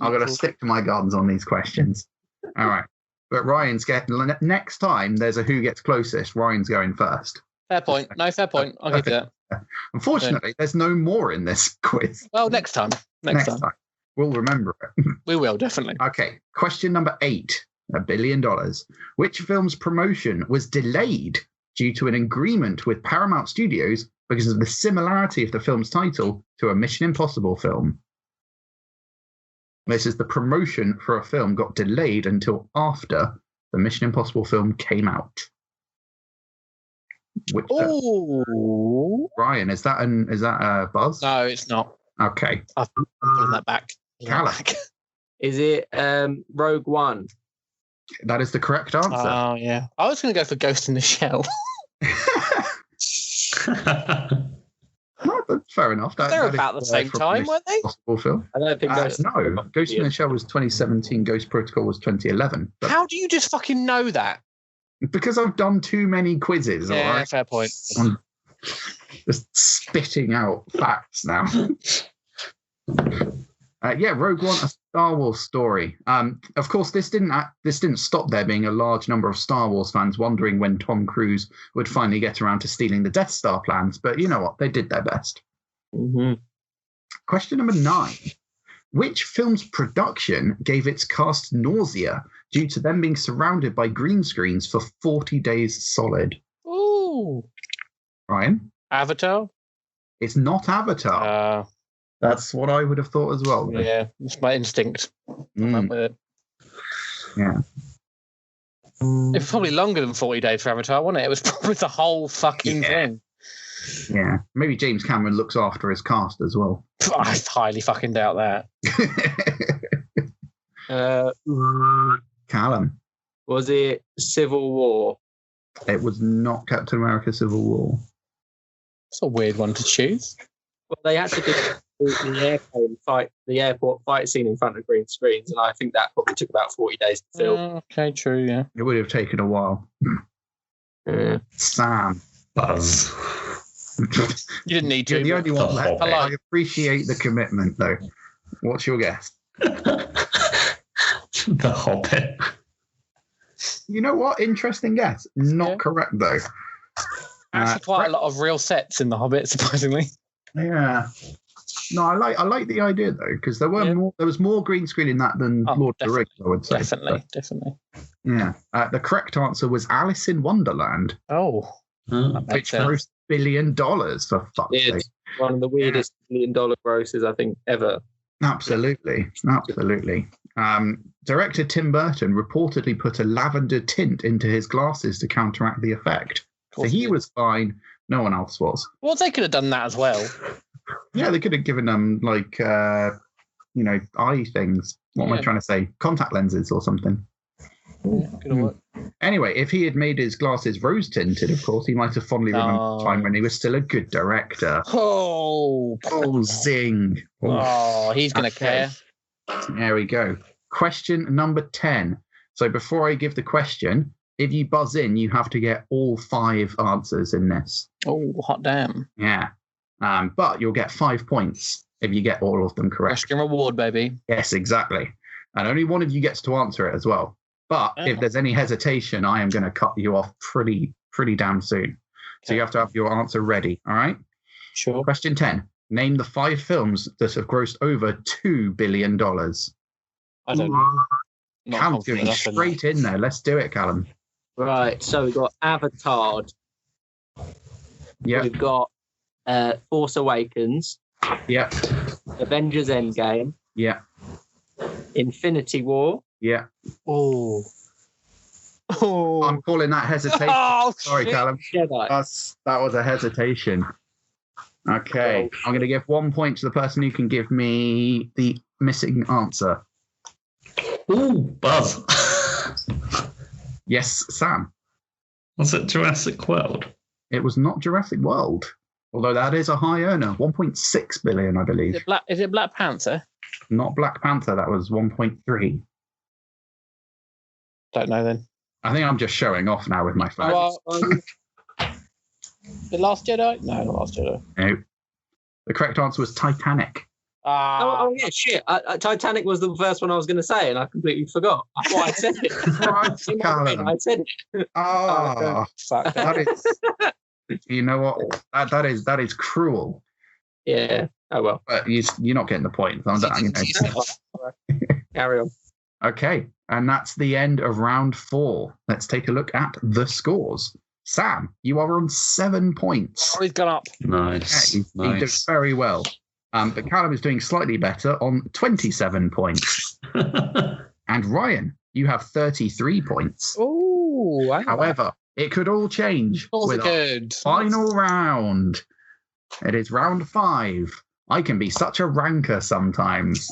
A: I'm gonna stick to my guns on these questions. All right. But Ryan's getting next time. There's a who gets closest. Ryan's going first.
B: Fair point. No, fair point. I'll give you that.
A: Unfortunately, there's no more in this quiz.
B: Well, next time. Next time.
A: We'll remember it.
B: We will, definitely.
A: Okay. Question number 8. $1 billion. Which film's promotion was delayed due to an agreement with Paramount Studios because of the similarity of the film's title to a Mission Impossible film? This is the promotion for a film got delayed until after the Mission Impossible film came out. Which Ryan, is that a buzz?
B: No, it's not.
A: Okay.
B: I'm pulling that back.
A: Callum.
C: Is it Rogue One?
A: That is the correct answer.
B: Oh, yeah. I was going to go for Ghost in the Shell.
A: No, that's fair enough.
B: They're about the same time, weren't they?
A: Possible film.
C: I don't think
A: no. Ghost in the Shell was 2017. Ghost Protocol was 2011.
B: How do you just fucking know that?
A: Because I've done too many quizzes.
B: Yeah,
A: all right?
B: fair point.
A: I'm just spitting out facts now. Rogue One, a Star Wars story. Of course, this didn't stop there being a large number of Star Wars fans wondering when Tom Cruise would finally get around to stealing the Death Star plans. But you know what? They did their best.
C: Mm-hmm.
A: Question number 9. Which film's production gave its cast nausea due to them being surrounded by green screens for 40 days solid?
B: Ooh.
A: Ryan?
B: Avatar?
A: It's not Avatar. That's what I would have thought as well.
B: Yeah, it's my instinct. I went with it.
A: Yeah.
B: It was probably longer than 40 days for Avatar, wasn't it? It was probably the whole fucking thing.
A: Yeah. Maybe James Cameron looks after his cast as well.
B: I highly fucking doubt that.
A: Callum.
C: Was it Civil War?
A: It was not Captain America Civil War.
B: It's a weird one to choose.
C: Well, they had to do the airport fight scene in front of green screens, and I think that probably took about 40 days to film.
B: Okay, true, yeah.
A: It would have taken a while. Sam.
D: Buzz.
B: You didn't need to.
A: You're the only one left.
B: I
A: I appreciate the commitment, though. What's your guess?
D: The Hobbit.
A: You know what? Interesting guess. Not correct, though.
B: Actually, quite a lot of real sets in The Hobbit, surprisingly.
A: Yeah. No, I like the idea though, because there was more green screen in that than Lord of the Rings, I would say.
B: Definitely.
A: Yeah. The correct answer was Alice in Wonderland.
B: Oh.
A: Which grossed $1 billion for fuck's sake.
C: It's one of the weirdest $1 billion grosses I think ever.
A: Absolutely. Director Tim Burton reportedly put a lavender tint into his glasses to counteract the effect. So he was fine. No one else was.
B: Well, they could have done that as well.
A: Yeah, they could have given them eye things. What am I trying to say? Contact lenses or something. Anyway, if he had made his glasses rose tinted, of course, he might have fondly remembered the time when he was still a good director.
B: Oh,
A: zing.
B: He's going to care.
A: There we go. Question number 10. So before I give the question, if you buzz in, you have to get all 5 answers in this.
B: Oh, hot damn.
A: Yeah. But you'll get 5 points if you get all of them correct.
B: Question reward, baby.
A: Yes, exactly. And only one of you gets to answer it as well. But if there's any hesitation, I am going to cut you off pretty damn soon. So you have to have your answer ready. All right?
B: Sure.
A: Question 10. Name the 5 films that have grossed over $2 billion.
B: I don't know.
A: Callum's going straight in there. Let's do it, Callum.
C: Right. So we've got Avatar.
A: Yeah.
C: We've got Force Awakens.
A: Yeah.
C: Avengers Endgame.
A: Yeah.
C: Infinity War.
A: Yeah.
B: Oh.
A: I'm calling that hesitation. Sorry, Callum.
C: Jedi.
A: That was a hesitation. Okay. I'm going to give 1 point to the person who can give me the missing answer.
D: Ooh, Buzz.
A: Yes, Sam.
D: Was it Jurassic World?
A: It was not Jurassic World, although that is a high earner. 1.6 billion, I believe.
B: Is it Black Panther?
A: Not Black Panther. That was 1.3.
B: Don't know then.
A: I think I'm just showing off now with my phone.
B: The Last Jedi? No, not Last Jedi.
A: No. The correct answer was Titanic.
C: Yeah, shit. Titanic was the first one I was going to say, and I completely forgot. I thought I'd said it.
A: Right, Callum.
C: I said it.
B: Fuck.
A: That is. You know what? That is cruel.
C: Yeah. Oh well.
A: But you're not getting the point.
C: Carry on.
A: Okay, and that's the end of round 4. Let's take a look at the scores. Sam, you are on 7 points.
B: Oh, he's gone up.
A: Yeah,
D: Nice.
A: he did very well. But Callum is doing slightly better on 27 points. And Ryan, you have 33 points.
B: Oh,
A: however, it could all change with our final round. It is round 5. I can be such a ranker sometimes.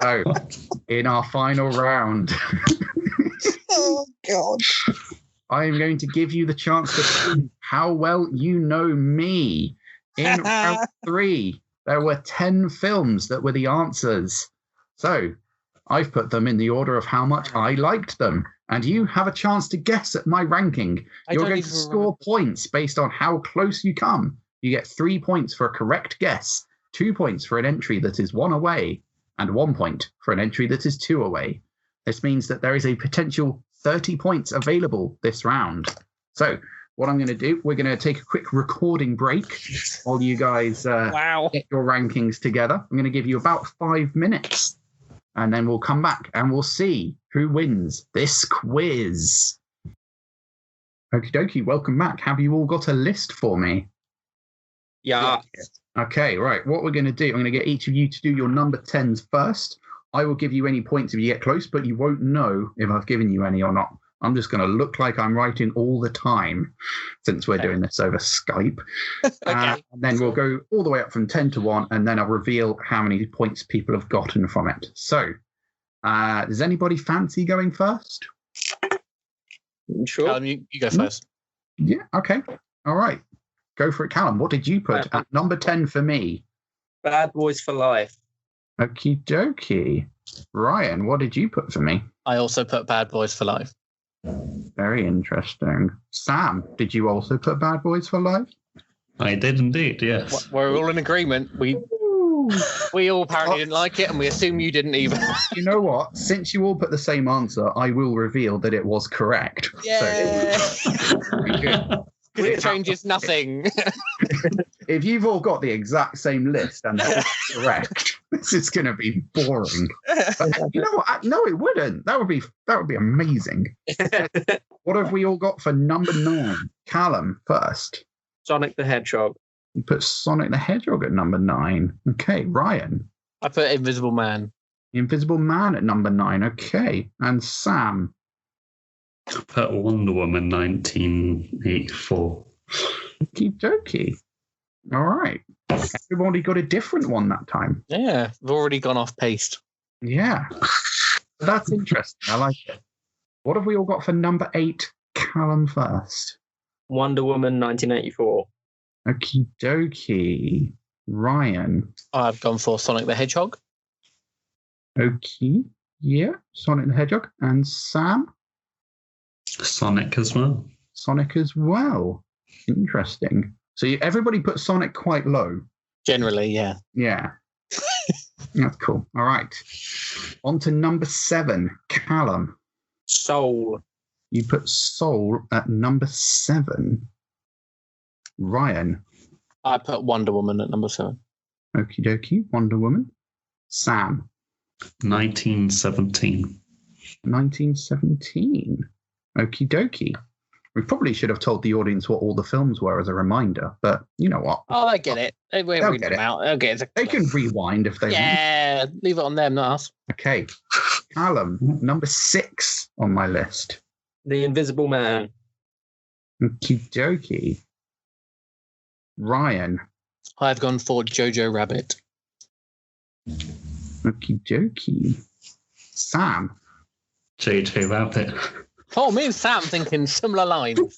A: So, in our final round,
B: oh God,
A: I am going to give you the chance to prove how well you know me. In round 3, there were 10 films that were the answers. So, I've put them in the order of how much I liked them. And you have a chance to guess at my ranking. You're going to score points based on how close you come. You get 3 points for a correct guess, 2 points for an entry that is 1 away, and 1 point for an entry that is 2 away. This means that there is a potential 30 points available this round. So what I'm going to do, we're going to take a quick recording break while you guys get your rankings together. I'm going to give you about 5 minutes, and then we'll come back and we'll see who wins this quiz. Okie dokie, welcome back. Have you all got a list for me?
C: Yeah.
A: Okay, right. What we're going to do, I'm going to get each of you to do your number 10s first. I will give you any points if you get close, but you won't know if I've given you any or not. I'm just going to look like I'm writing all the time since we're doing this over Skype. And then we'll go all the way up from 10 to 1, and then I'll reveal how many points people have gotten from it. So, does anybody fancy going first?
C: Sure.
B: Callum, you go first.
A: Yeah, okay. All right. Go for it, Callum. What did you put at number 10 for me?
C: Bad Boys for Life.
A: Okie dokie. Ryan, what did you put for me?
B: I also put Bad Boys for Life.
A: Very interesting. Sam, did you also put Bad Boys for Life?
D: I did indeed, yes.
B: We're all in agreement. We all apparently didn't like it, and we assume you didn't either.
A: You know what? Since you all put the same answer, I will reveal that it was correct.
B: Yeah.
A: So, good.
B: It changes nothing.
A: If you've all got the exact same list and they're all correct, this is going to be boring. But you know what? No, it wouldn't. That would be amazing. What have we all got for number 9? Callum first.
C: Sonic the Hedgehog.
A: You put Sonic the Hedgehog at number 9. Okay, Ryan.
B: I put Invisible Man.
A: Invisible Man at number 9. Okay, and Sam.
D: put Wonder Woman 1984.
A: Okie dokie. All right. Everybody got a different one that time.
B: Yeah, we've already gone off piste.
A: Yeah. That's interesting. I like it. What have we all got for number 8? Callum first.
C: Wonder Woman 1984.
A: Okie dokie. Ryan.
B: I've gone for Sonic the Hedgehog.
A: Okay. Yeah. Sonic the Hedgehog. And Sam?
D: Sonic as well.
A: Sonic as well. Interesting. So everybody put Sonic quite low.
B: Generally, yeah.
A: Yeah. That's cool. All right. On to number 7. Callum.
C: Soul.
A: You put Soul at number 7. Ryan.
B: I put Wonder Woman at number 7.
A: Okie dokie. Wonder Woman. Sam.
D: 1917.
A: 1917. Okie dokie. We probably should have told the audience what all the films were as a reminder, but you know what?
B: Oh, they get it. They'll get it. Out. They'll get it.
A: They can rewind if they want.
B: Yeah, leave it on them, not us.
A: Okay. Callum, number 6 on my list.
C: The Invisible Man.
A: Okie dokie. Ryan.
B: I've gone for Jojo Rabbit.
A: Okie dokie. Sam.
D: JJ Rabbit.
B: Oh, me and Sam thinking similar lines.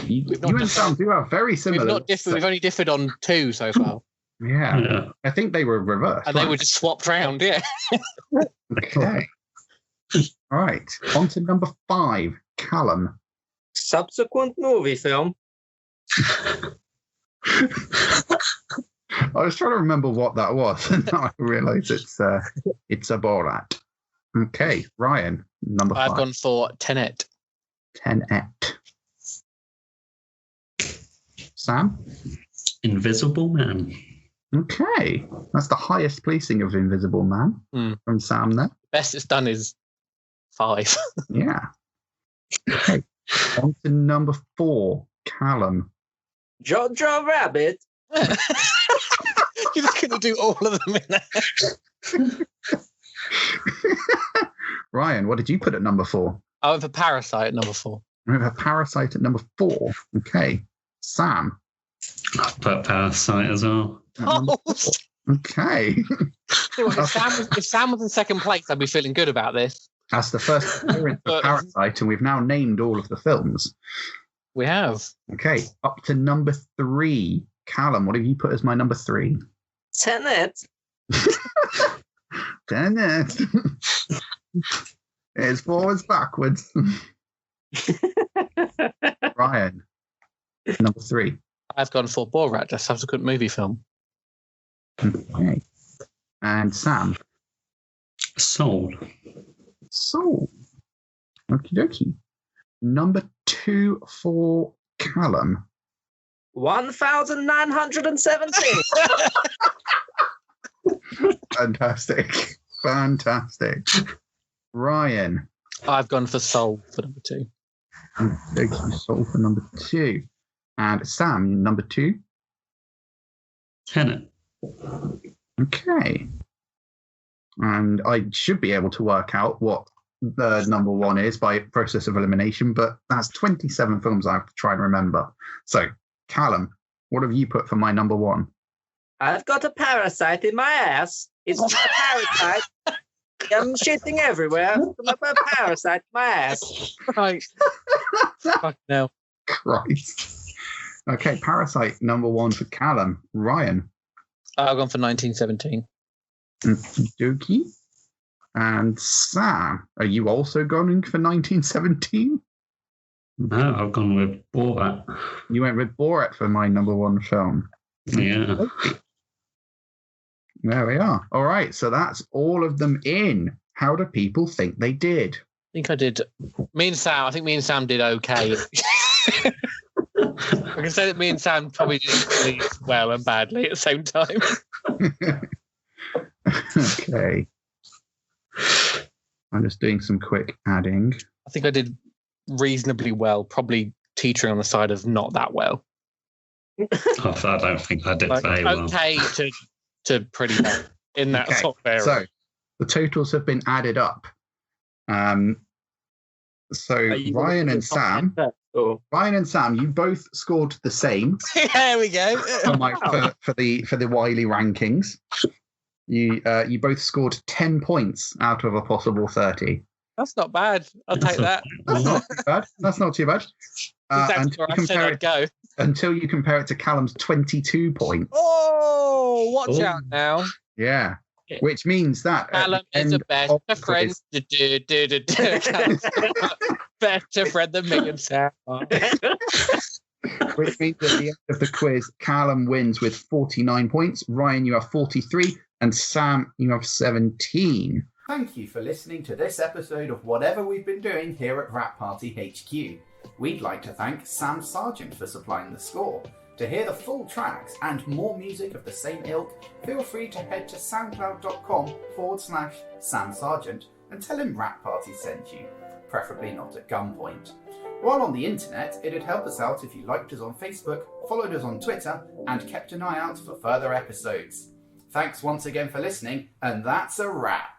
A: You and Sam do have very similar.
B: We've only differed on 2 so far.
A: Yeah. I think they were reversed.
B: And they were just swapped round, yeah.
A: Okay. All right. On to number 5. Callum.
C: Subsequent movie film.
A: I was trying to remember what that was, and now I realise it's a Borat. Okay, Ryan, number 5.
B: I've gone for Tenet.
A: Tenet. Sam?
D: Invisible Man.
A: Okay, that's the highest placing of Invisible Man from Sam there.
B: Best it's done is 5.
A: Yeah. Okay, on to number 4. Callum.
C: Jojo Rabbit.
B: You're just going to do all of them in there.
A: Ryan, what did you put at number 4?
B: I went for Parasite at number 4.
A: We have a Parasite at number 4. Okay. Sam.
D: I put Parasite as well.
A: Okay.
B: If Sam was in second place, I'd be feeling good about this.
A: That's the first appearance of Parasite, and we've now named all of the films.
B: We have.
A: Okay, up to number 3. Callum, what have you put as my number 3?
C: Tenet.
A: Tenet. It's forwards, backwards. Ryan, number 3.
B: I've gone for Borat, a subsequent movie film.
A: Okay. And Sam?
D: Soul.
A: Soul. Okie dokie. Number 2 for Callum.
C: 1917.
A: Fantastic. Fantastic. Ryan.
B: I've gone for Soul for number 2.
A: Okay, Soul for number 2. And Sam, number 2.
D: Tenet.
A: Okay. And I should be able to work out what the number 1 is by process of elimination, but that's 27 films I have to try and remember. So, Callum, what have you put for my number 1?
C: I've got a parasite in my ass. It's a parasite. I'm shitting everywhere. I've got a parasite in my ass.
B: Right. Fuck no.
A: Christ. Okay, Parasite, number 1 for Callum. Ryan.
B: I've gone for 1917.
A: Dookie. And Sam, are you also going for 1917?
D: No, I've gone with Borat.
A: You went with Borat for my number 1 film.
D: Yeah.
A: Okay. There we are. All right, so that's all of them in. How do people think they did?
B: I think I did. I think me and Sam did okay. I can say that me and Sam probably did really well and badly at the same time.
A: Okay. I'm just doing some quick adding.
B: I think I did reasonably well, probably teetering on the side of not that well.
D: I don't think I did very well.
B: Okay to pretty well in that sort of area.
A: So the totals have been added up. So Ryan and Sam, you both scored the same.
B: There we go.
A: for the Wylie rankings. You both scored 10 points out of a possible 30.
B: That's not bad. I'll take that.
A: That's not too bad. Until you compare it to Callum's 22 points.
B: Oh, watch out now.
A: Yeah. Which means that
B: Callum is a better friend. Better friend than me and Sam.
A: Which means at the end of the quiz, Callum wins with 49 points. Ryan, you have 43. And Sam, you have 17. Thank you for listening to this episode of whatever we've been doing here at Rap Party HQ. We'd like to thank Sam Sargent for supplying the score. To hear the full tracks and more music of the same ilk, feel free to head to soundcloud.com/Sam Sargent and tell him Rap Party sent you, preferably not at gunpoint. While on the internet, it'd help us out if you liked us on Facebook, followed us on Twitter, and kept an eye out for further episodes. Thanks once again for listening, and that's a wrap.